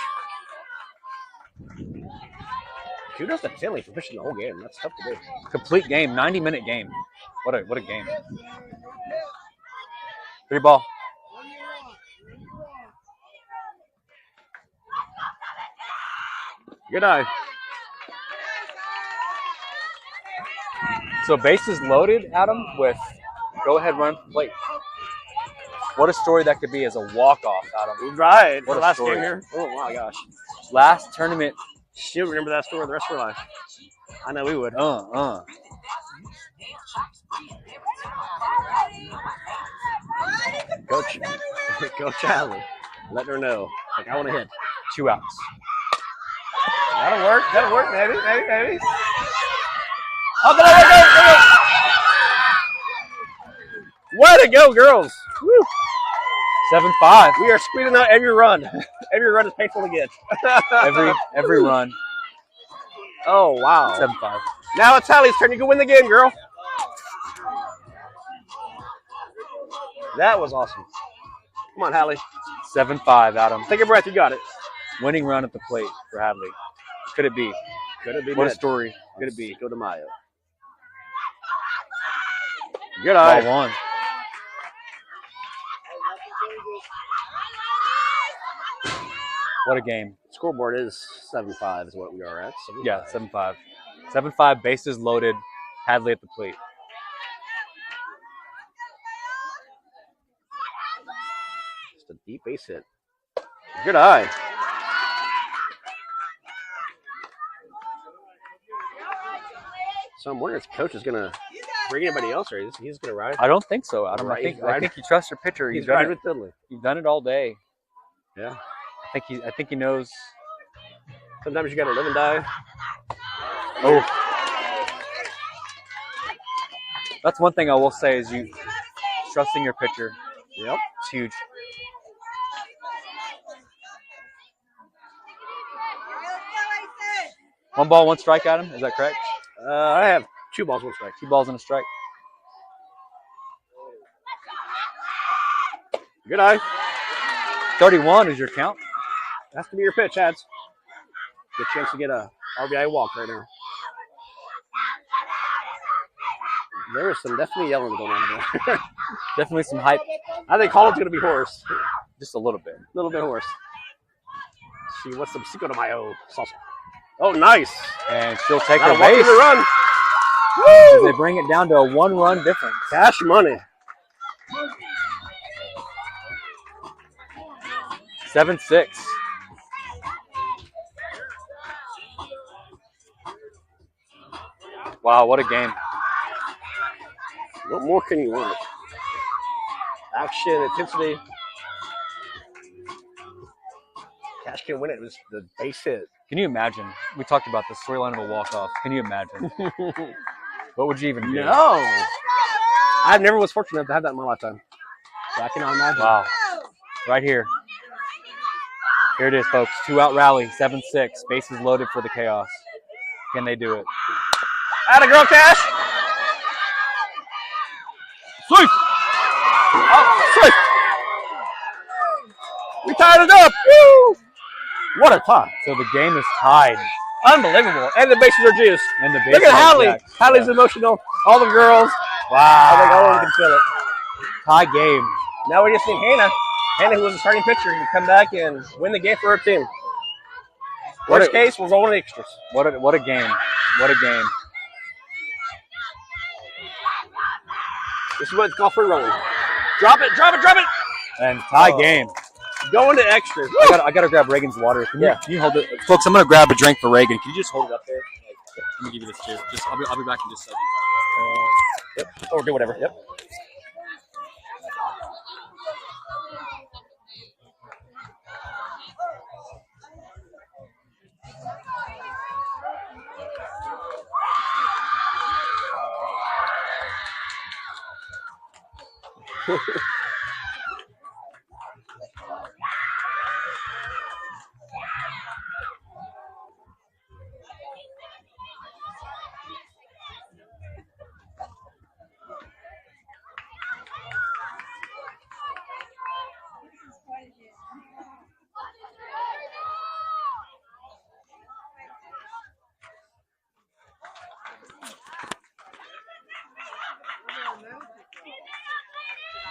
Kudos to Finley for pitching the whole game. That's tough to do. Complete game, 90-minute game. What a game. 3 ball. Good eye. So bases loaded, Adam, with go ahead run plate. What a story that could be as a walk-off, Adam. Right. What the a last story. game here. Oh my gosh. Last tournament. She'll remember that story the rest of her life. I know we would. Coach, Coach Allen, let her know. Like, I want to hit. 2 outs. That'll work. That'll work, maybe. Oh, go! Way to go, girls. Woo. 7-5. We are squeezing out every run. Every run is painful to get. every run. Oh, wow. 7-5. Now it's Hallie's turn. You can win the game, girl. That was awesome. Come on, Hallie. 7-5, Adam. Take a breath. You got it. Winning run at the plate for Hadley. Could it be? Could it be? What a story. Could it be? Go to Mayo. Good eye. Ball one. What a game. Scoreboard is 7-5 is what we are at. 7-5. Yeah, 7-5. 7-5, bases loaded. Hadley at the plate. Just a deep base hit. Good eye. So I'm wondering if coach is gonna bring anybody else, or he's gonna ride. I don't think so, Adam. Right, I think you trust your pitcher. He's You've done riding it. with Dudley. You've done it all day. Yeah. I think he knows. Sometimes you gotta live and die. Oh. That's one thing I will say is you trusting your pitcher. Yep. It's huge. One ball, one strike, Adam. Is that correct? I have 2 balls, 1 strike. 2 balls and a strike. Good eye. 31 is your count. That's gonna be your pitch, Ads. Good chance to get a RBI walk right now. There is some definitely yelling going on there. Definitely some hype. I think Holland's gonna be hoarse. Just a little bit. A little bit hoarse. Let's see what's some Cinco de Mayo salsa. Oh, nice. And she'll take Now her walk in base. the run. As they bring it down to a 1-run difference. Cash money. 7-6. Wow, what a game. What more can you want? Action, intensity. Cash can win it. It was the base hit. Can you imagine? We talked about the storyline of a walk-off. Can you imagine? What would you even do? No. I never was fortunate enough to have that in my lifetime. So I cannot imagine. Wow. Right here. Here it is, folks. 2-out rally, 7-6. Bases loaded for the Chaos. Can they do it? Atta girl, Cash. Sweep. Oh, sweep. We tied it up. Woo. What a tie. So the game is tied. Unbelievable. And the bases are juiced. And the Look at Hallie. jacked. Hallie's Yeah. emotional. All the girls. Wow. I think all of them can feel it. Tie game. Now we just need Hannah. Hannah, who was a starting pitcher, can come back and win the game for her team. Worst case, we're rolling extras. What a game. What a game. This is what it's called for running. Drop it, drop it, drop it. And tie game. Going to extras. I gotta grab Reagan's water. Can you hold it? Folks, I'm gonna grab a drink for Reagan. Can you just hold it up there? Let me give you this too. I'll be back in just a second. Yep. Or do whatever. Yep.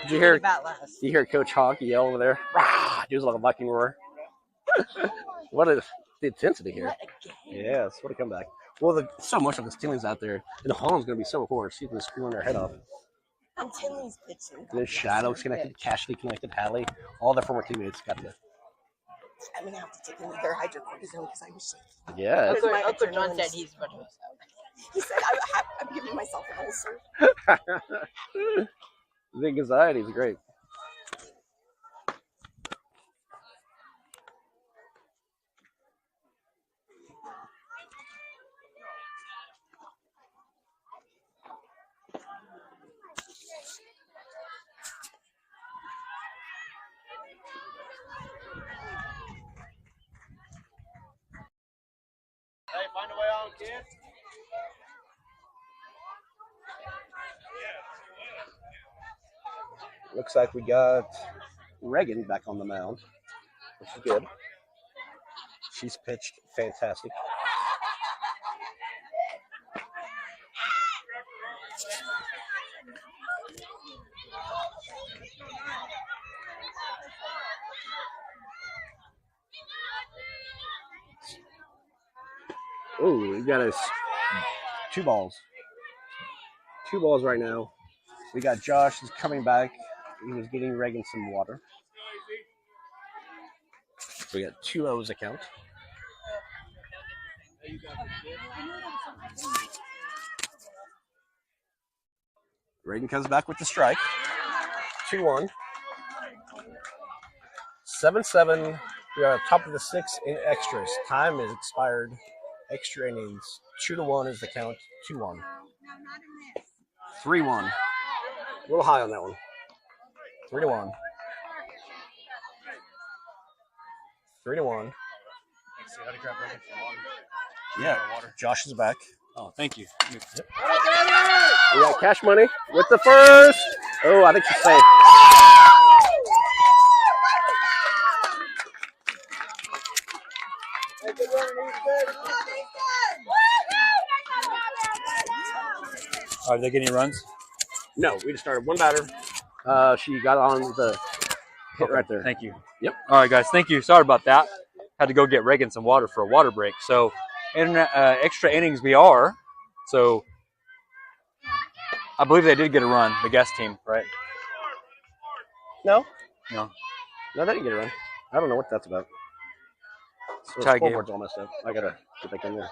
Did you hear Coach Hawk yell over there? Rah! He was like a Viking roar. What is the intensity here? Yes, what a comeback. Well, so much of the Tinley's out there, and Holland's going to be so cool. She's been screwing their head off. And Tinley's pitching. And then Shadow's connected, Cassidy connected, Hallie, all their former teammates got to. I'm gonna have to take them to their hydrocortisone because I was shaking. Yeah. Uncle John said he's about to. He said I'm giving myself an ulcer. The anxiety is great. Hey, find a way on, kid. Looks like we got Reagan back on the mound, which is good. She's pitched fantastic. Oh, we got us 2 balls. 2 balls right now. We got Josh is coming back. He was getting Reagan some water. So we got 2 O's account. Reagan comes back with the strike. 2-1. 7-7. We are at the top of the 6th in extras. Time is expired. Extra innings. 2-1 is the count. 2-1. 3-1. A little high on that one. 3-1. 3-1. Yeah. Josh is back. Oh, thank you. We got cash money with the first. Oh, I think she's safe. Are they getting runs? No, we just started 1 batter. She got on the hit right there. Thank you. Yep. All right, guys. Thank you. Sorry about that. Had to go get Reagan some water for a water break. So, extra innings we are. So, I believe they did get a run, the guest team, right? No, No. they didn't get a run. I don't know what that's about. So Tie the game. scoreboard's all messed up. I gotta get back in there.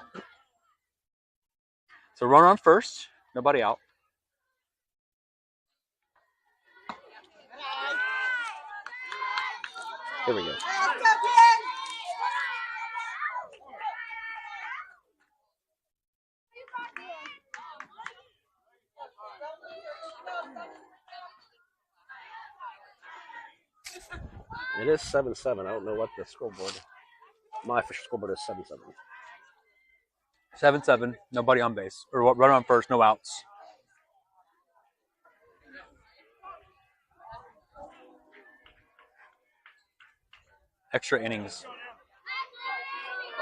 So, runner on first. Nobody out. Here we go. Let's go, kid! It is 7-7. I don't know what the scoreboard. My official scoreboard is 7-7. 7-7. Nobody on base. Or runner on first. No outs. Extra innings.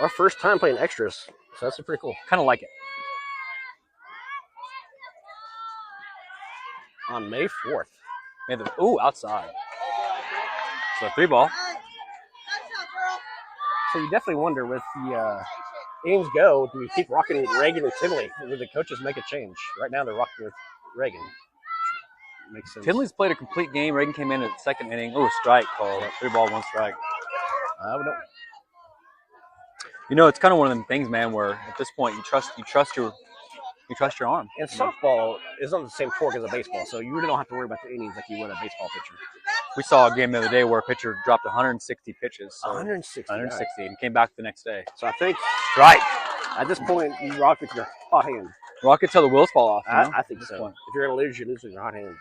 Our first time playing extras, so that's pretty cool. Kind of like it. On May 4th. Ooh, outside. So 3 ball. So you definitely wonder with the innings go, do we keep rocking Reagan and Tinley? Or the coaches make a change? Right now they're rocking with Reagan. Makes sense. Tinley's played a complete game. Reagan came in at the 2nd inning. Oh, strike called. 3 ball, 1 strike. We don't. You know, it's kind of one of them things, man, where at this point you trust your arm. And softball is on the same torque as a baseball, so you really don't have to worry about the innings like you would a baseball pitcher. We saw a game the other day where a pitcher dropped 160 pitches. So 160. 160 and came back the next day. So I think Strike. at this point you rock with your hot hand. Rock it till the wheels fall off. You know, I think at this so. point. If you're gonna lose, you lose with your hot hand.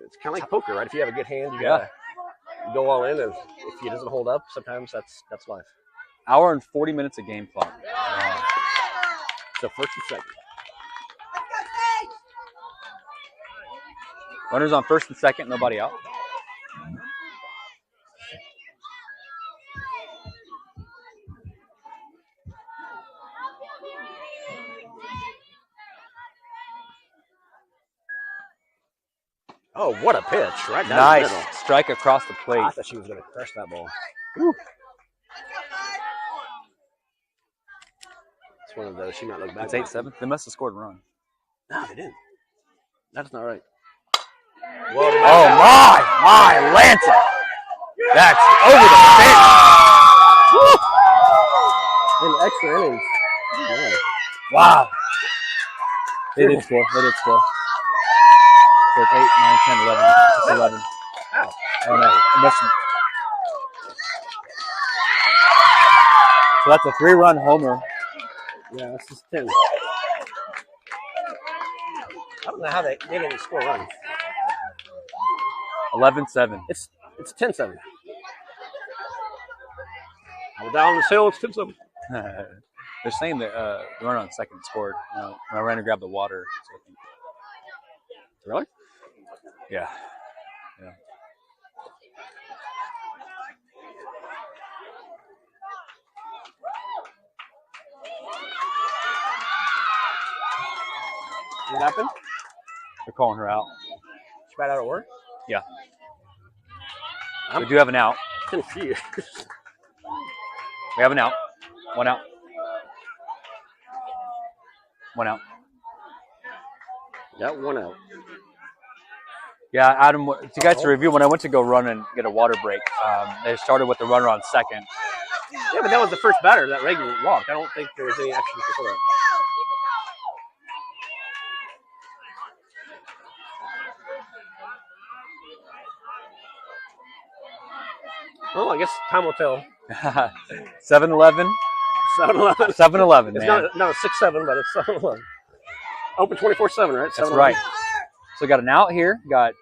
It's kind of like poker, right? If you have a good hand, you gotta go all in, and if it doesn't hold up, sometimes that's life. Hour and 40 minutes of game clock. So first and second. Runners on first and second, nobody out. Oh, what a pitch! Right down the Nice middle. strike across the plate. I thought she was gonna crush that ball. Woo. It's one of those. She might look back. It's 8-7. They must have scored a run. No, they didn't. That's not right. Oh my Lanta! That's over the fence. In extra innings. Yeah. Wow. They did score. So it's 8, 9, 10, 11. It's 11. Ow. I don't know. So that's a 3-run homer. Yeah, that's just 10. I don't know how they didn't score runs. 11-7. It's 10-7. I'm down this hill. It's 10-7. They're saying that the runner on second scored. When I ran to grab the water. So I think. Really? Yeah. What happened? They're calling her out. She bad out at work? Yeah. I'm We do have an out. confused. We have an out. One out. One out. Got one out. Yeah, Adam, to you guys to review, when I went to go run and get a water break, they started with the runner on second. Yeah, but that was the first batter that Reagan walked. I don't think there was any action before that. Well, I guess time will tell. 7-11. 7-11. 7-11, It's man. not 6-7, but it's 7-11. Open 24/7, right? That's right. So got an out here. Got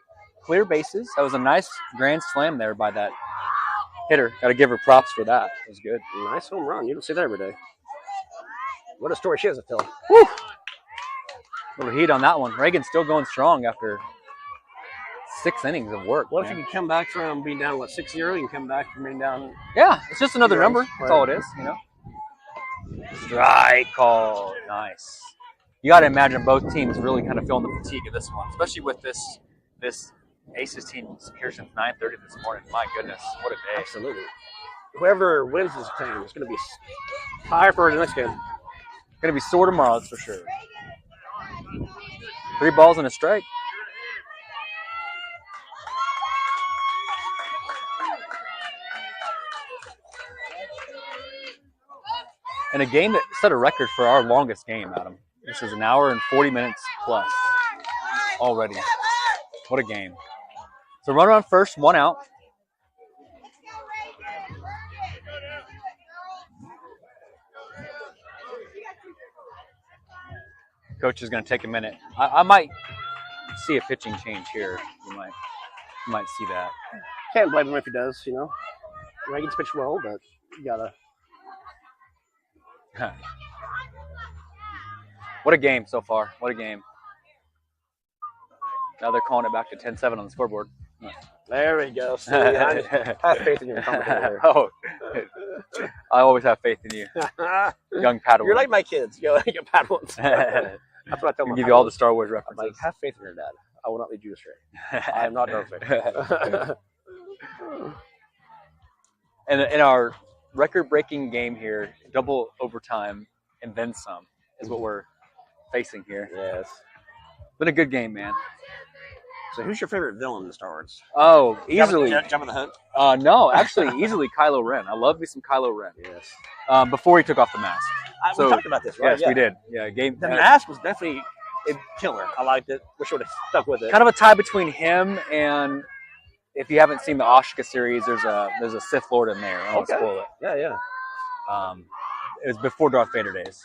clear bases. That was a nice grand slam there by that hitter. Got to give her props for that. It was good. Nice home run. You don't see that every day. What a story she has to tell. Woo! A little heat on that one. Reagan's still going strong after 6 innings of work. What if you can come back from being down, 6-0? You can come back from being down. Yeah, it's just another Right. number. That's all it is, Strike call. Nice. You got to imagine both teams really kind of feeling the fatigue of this one, especially with this Aces team here since 9:30 this morning. My goodness, what a day. Absolutely. Whoever wins this game is going to be high for the next game. Going to be sore tomorrow, that's for sure. 3 balls and a strike. And a game that set a record for our longest game, Adam. This is 1 hour and 40 minutes plus already. What a game. So runner on first, 1 out. Coach is going to take a minute. I might see a pitching change here. You might see that. Can't blame him if he does, Reagan's pitched well, but you got to. What a game so far. What a game. Now they're calling it back to 10-7 on the scoreboard. There we go. See, I have faith in your commentator. Oh, I always have faith in you, young Padawan. You're like my kids. You're Padawans. That's what I tell them. Give you all the Star Wars I'm references. like, have faith in your dad. I will not lead you astray. I am not perfect. And in our record-breaking game here, double overtime and then some is what we're facing here. Yes. Been a good game, man. So who's your favorite villain in Star Wars? Oh, easily. Jabba the Hutt? No, actually, easily Kylo Ren. I love me some Kylo Ren. Yes. Before he took off the mask. We talked about this, right? Yes, we did. Yeah, game. The mask was definitely a killer. I liked it. Wish I would have stuck with it. Kind of a tie between him and, if you haven't seen the Ashka series, there's a Sith Lord in there. I won't spoil it. Yeah. It was before Darth Vader days.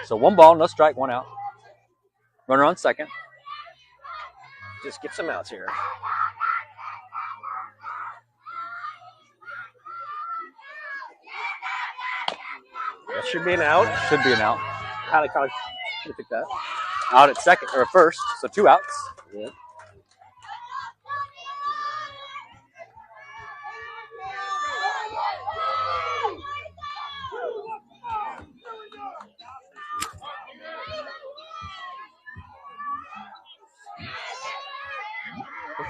So 1 ball, no strike, 1 out. Runner on second. Just get some outs here. That should be an out. Should be an out. Highly should have picked that. Out at second or first, so 2 outs. Yeah.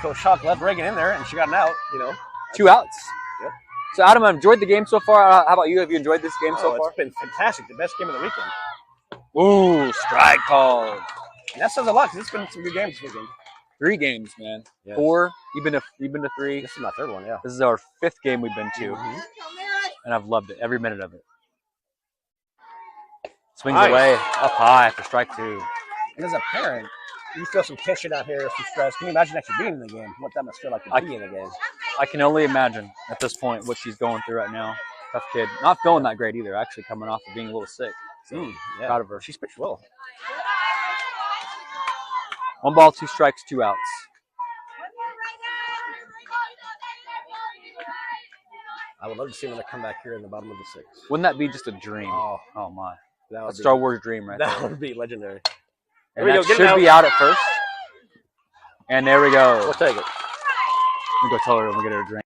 Coach Shock left Reagan in there, and she got an out. 2 outs. Yep. So, Adam, I've enjoyed the game so far. How about you? Have you enjoyed this game so far? It's been fantastic. The best game of the weekend. Ooh, strike call. And that says a lot because it's been some good games this weekend. 3 games, man. Yes. 4. You've been to 3. This is my third one, yeah. This is our 5th game we've been to, Mm-hmm. and I've loved it, every minute of it. Swings Nice. away, up high for strike 2. And as a parent, you feel some tension out here, some stress. Can you imagine actually being in the game? What that must feel like to be in the game. I can only imagine at this point what she's going through right now. Tough kid. Not feeling that great either, actually coming off of being a little sick. So, Yeah. proud of her. She's pitched well. 1 ball, 2 strikes, 2 outs. I would love to see them come back here in the bottom of the 6th. Wouldn't that be just a dream? Oh, Oh my. that A would Star be, Wars dream right that there. would be legendary. And Here we that go, get it should be out at first. And there we go. We'll take it. We'll go tell her when we get her a drink.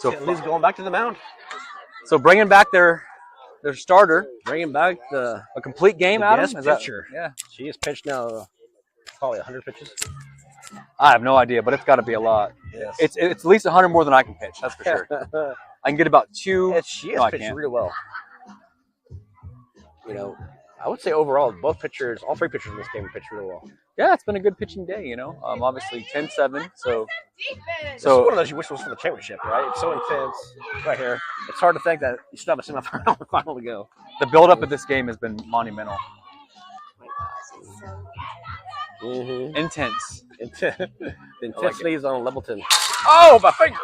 So, At least going back to the mound. so bringing back their starter, Bringing back the a complete game, The Adam. guest Is that- pitcher. yeah. She has pitched now probably 100 pitches. I have no idea, but it's got to be a lot. Yes. It's at least 100 more than I can pitch. That's for sure. I can get about 2. She has No, I pitched can't. really well. I would say overall, both pitchers, all 3 pitchers in this game pitched really well. Yeah, it's been a good pitching day. Obviously 10-7. So This is one of those you wish was for the championship, right? It's so intense right here. It's hard to think that you still have a semifinal to go. the build-up of this game has been monumental, Mm-hmm. intense. The intensity is on level 10. Oh, my finger!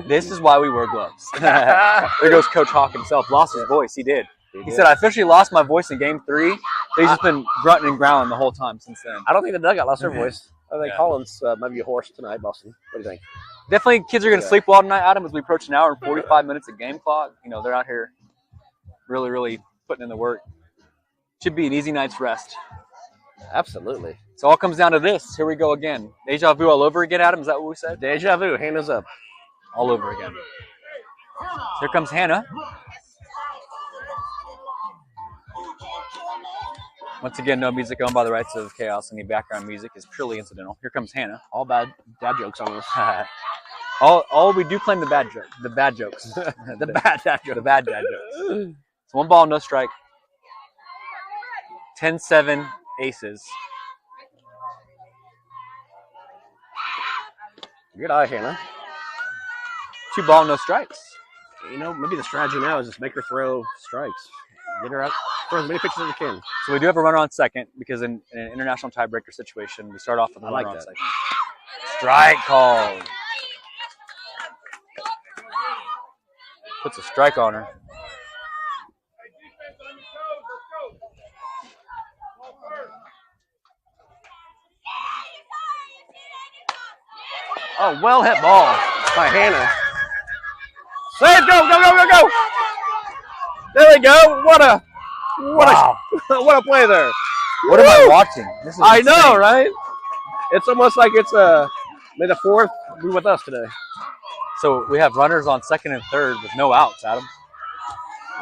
This is why we wear gloves. There goes Coach Hawk himself. Lost his voice. He did. He said, I officially lost my voice in game 3. He's just been grunting and growling the whole time since then. I don't think the dugout lost their voice. I think Collins might be a horse tonight, Boston. What do you think? Definitely kids are going to sleep well tonight, Adam, as we approach an hour and 45 minutes of game clock. They're out here really, really putting in the work. Should be an easy night's rest. Absolutely. So all comes down to this. Here we go again. Deja vu all over again, Adam. Is that what we said? Deja vu. Hannah's up. All over again. Here comes Hannah. Once again, no music owned by the rights of Khaos. Any background music is purely incidental. Here comes Hannah. All bad dad jokes on us. all we do claim the bad jokes. The bad dad jokes. The bad dad jokes. It's 1 ball, no strike. 10-7 aces. Good eye, Hannah. 2 ball, no strikes. Maybe the strategy now is just make her throw strikes. Get her out, throw as many pitches as you can. So we do have a runner on second because in an international tiebreaker situation, we start off with a I runner like on that. second. Strike call. Puts a strike on her. Oh, well hit ball by Hannah. Save, go. There we go. What a what a play there. What am I watching? This is I insane. know, right? It's almost like it's May the 4th be with us today. So we have runners on second and third with no outs, Adam.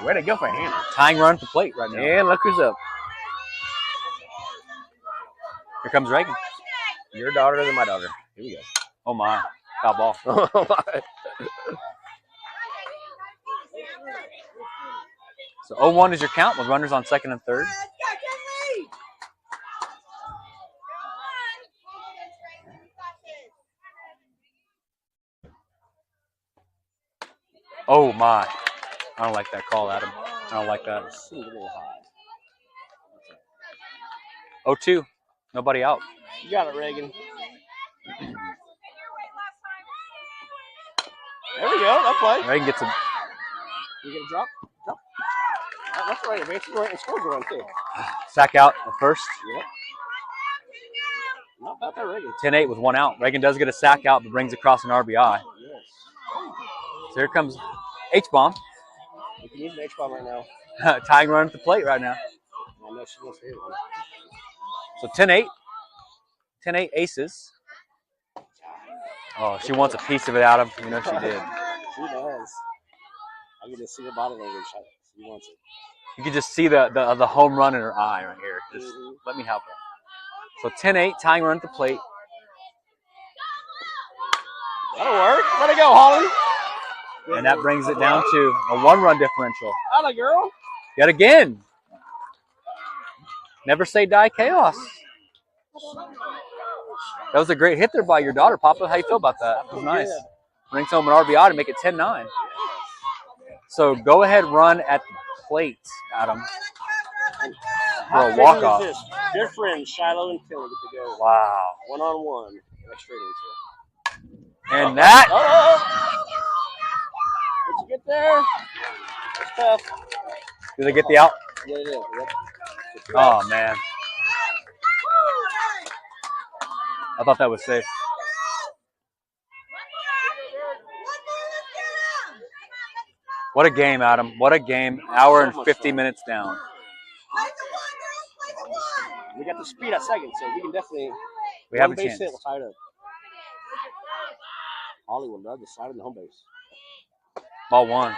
Way to go for Hannah. Tying run at the plate right now. And look who's up. Here comes Reagan. Your daughter and my daughter. Here we go. Oh my. Foul ball. Oh my. So 0-1 is your count with runners on second and third. Oh my. I don't like that call, Adam. I don't like that. It's a little high. 0-2. Nobody out. You got it, Reagan. There we go. That play. Reagan gets a You get a drop? Drop. That's right. Advance right and score one too. Sack out at first. Yep. Not bad by Reagan. 10-8 with 1 out. Reagan does get a sack out, but brings across an RBI. Yes. So here comes H-bomb. You can use an H-bomb right now. Tying run at the plate right now. I know she wants to hit one. So 10-8. 10-8 aces. Oh, she wants a piece of it out of him. You know she did. She does. I can just see her body language. She wants it. You can just see the home run in her eye right here. Just let me help her. So 10-8, tying run at the plate. That'll work. Let it go, Holly. And that brings it down to a 1-run differential. Atta girl. Yet again. Never say die, Chaos. That was a great hit there by your daughter, Papa. How you feel about that? It was nice. Brings home an RBI to make it 10-9. So go ahead, run at the plate, Adam. For a walk-off. Their friends, Shiloh and Phil, get to go. Wow. 1-on-1. That's straight into. And that. Did you get there? It's tough. Did they get the out? Yeah, it is. Yep. Oh, man. I thought that was safe. What a game, Adam. What a game. Hour and 50 minutes down. We got the speed at second, so we can definitely. We have a base chance. hit, we'll tie it up. Holly will love the side of the home base. Ball 1.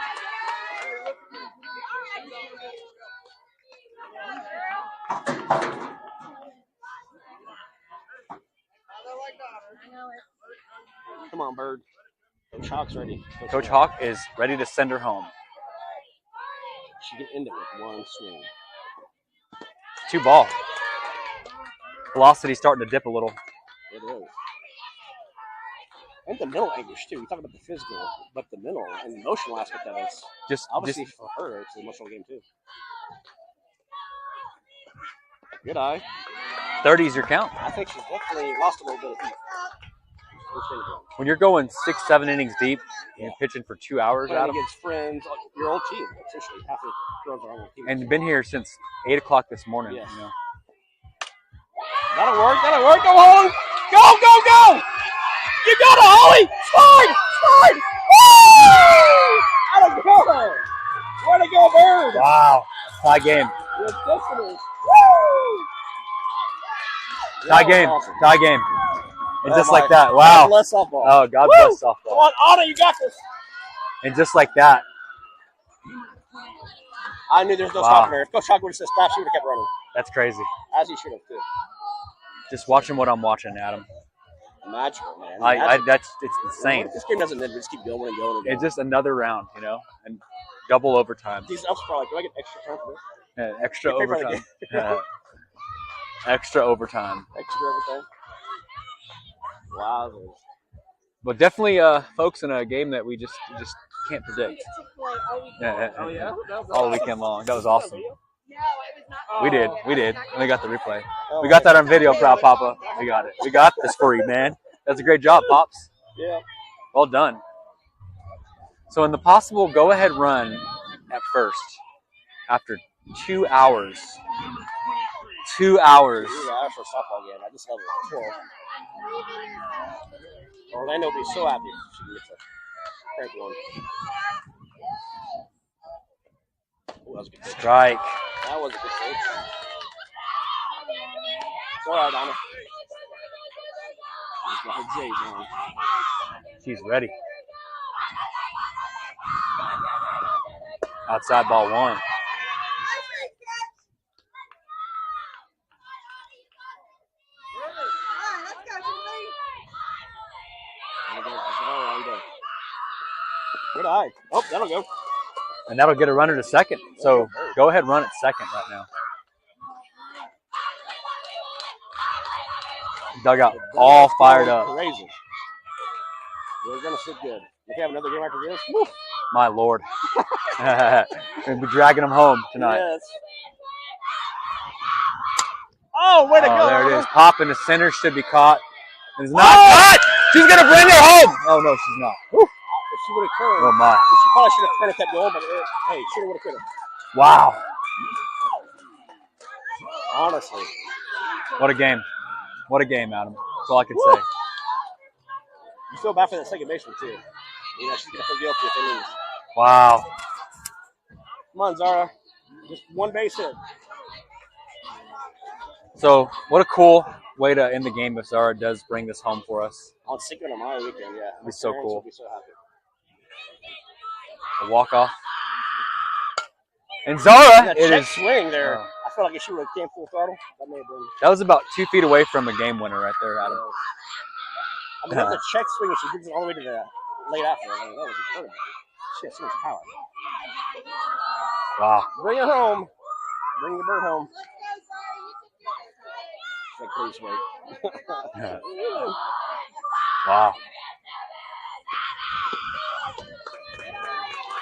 Come on, Bird. Coach Hawk's ready. Coach Hawk is ready to send her home. She can end it with one swing. 2 ball. Velocity starting to dip a little. It is. And the mental anguish, too. We talk about the physical, but the mental and emotional aspect of it. Just Obviously, for her, it's an emotional game, too. Good eye. 30 is your count. I think she's definitely lost a little bit of heat. When you're going 6-7 innings deep, and you're pitching for 2 hours, Playing Adam, against friends, your old team, essentially. Half the girls are on the team. and you've been here since 8 o'clock this morning. Yes. You know. That'll work. That'll work. Go, Holly. Go, go, go. You got it, Holly. Slide. Slide. Woo! Out of go. Way to go, Bird. Wow. Tie game. Your destiny. Woo! Tie game. Awesome. Tie game. And just my. like that. God Wow. bless softball. Oh, God Woo! bless softball. Come on, Anna, you got this. And just like that. I knew there was no Wow. stopping her. If Coach Hawk would have said stop, she would have kept running. That's crazy. As he should have, too. Just watching what I'm watching, Adam. Magical, man. It's What insane. if this game doesn't end? We just keep going and going and going. It's just another round, you know, and double overtime. These ups are like, do I get extra time for this? Yeah, extra Get paid for the overtime. Yeah. Extra overtime. Extra everything. Wow. But definitely, folks, in a game that we just can't predict. Yeah, Oh, yeah? all weekend long. That was awesome. We did. And we got the replay. Oh, We got that on video, Proud Papa. We got it. We got this for you, man. That's a great job, Pops. Yeah. Well done. So in the possible go-ahead run at first, after 2 hours. 2 hours. Dude, I for a softball game. I just love it. Cool. Orlando will be so happy if she gets a crank one. Ooh, that was a good pitch. Strike. That was a good pitch. It's all right, Donna. She's got her J's on. She's ready. Outside ball 1. Good eye. Oh, that'll go. And that'll get a runner to second. So go ahead, run at second right now. Dugout all fired up. Crazy. We're gonna sit good. If we have another game after this, woo. My Lord. We'll be dragging them home tonight. Yes. Oh, way to go. There it is. Pop in the center should be caught. It's not caught. She's going to bring her home. Oh, no, she's not. Woo. If she would have turned, Oh, my. she probably should have kind of kept going, but hey, should have would have could have. Wow. Honestly. What a game. What a game, Adam. That's all I can say. You feel bad for that second baseman, too. You know, she's going to feel guilty if they lose. Wow. Come on, Zara. Just one base hit. So, what a cool way to end the game if Zara does bring this home for us. On Cinco de Mayo weekend, yeah. It'd be so cool. Will be so happy. A walk-off. And Zara, That it check is. swing there. I feel like if she would have came full throttle, that may have been. That was about 2 feet away from a game winner right there, Adam. I mean, that's a check swing, and she brings it all the way to the late after. I mean, that was incredible. She has so much power. Wow. Bring her home. Bring the bird home. Like, please wait. Wow.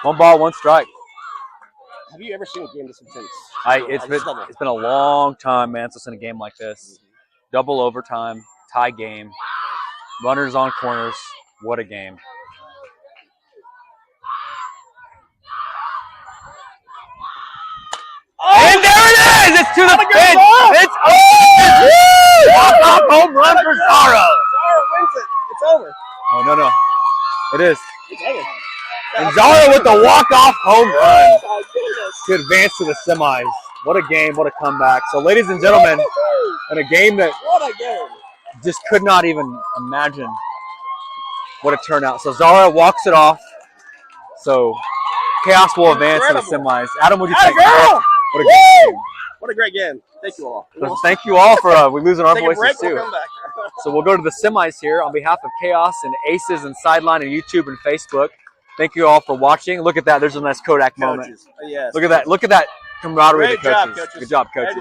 1 ball, 1 strike. Have you ever seen a game this intense? It's been a long time, man, since I've seen a game like this. Double overtime, tie game, runners on corners. What a game. And there it is! It's to the fence! It's over! Walk-off home run for Zara! Zara wins it. It's over. Oh, no. It is. It's over. And Zara with the walk-off home run Oh, my goodness. to advance to the semis. What a game, what a comeback. So, ladies and gentlemen, in a game that What a game. just could not even imagine what a turnout. So, Zara walks it off. So, Khaos will advance to the semis. Adam, what do you think? Girl! What a great game. What a great game. Thank you all. So thank you all for we losing our Take a break, voices we'll too. come back. So we'll go to the semis here on behalf of Khaos and Aces and Sideline and YouTube and Facebook. Thank you all for watching. Look at that. There's a nice Kodak moment. Coaches. Yes. Look at that. Look at that camaraderie Great of the job, coaches. coaches. Good job, coaches.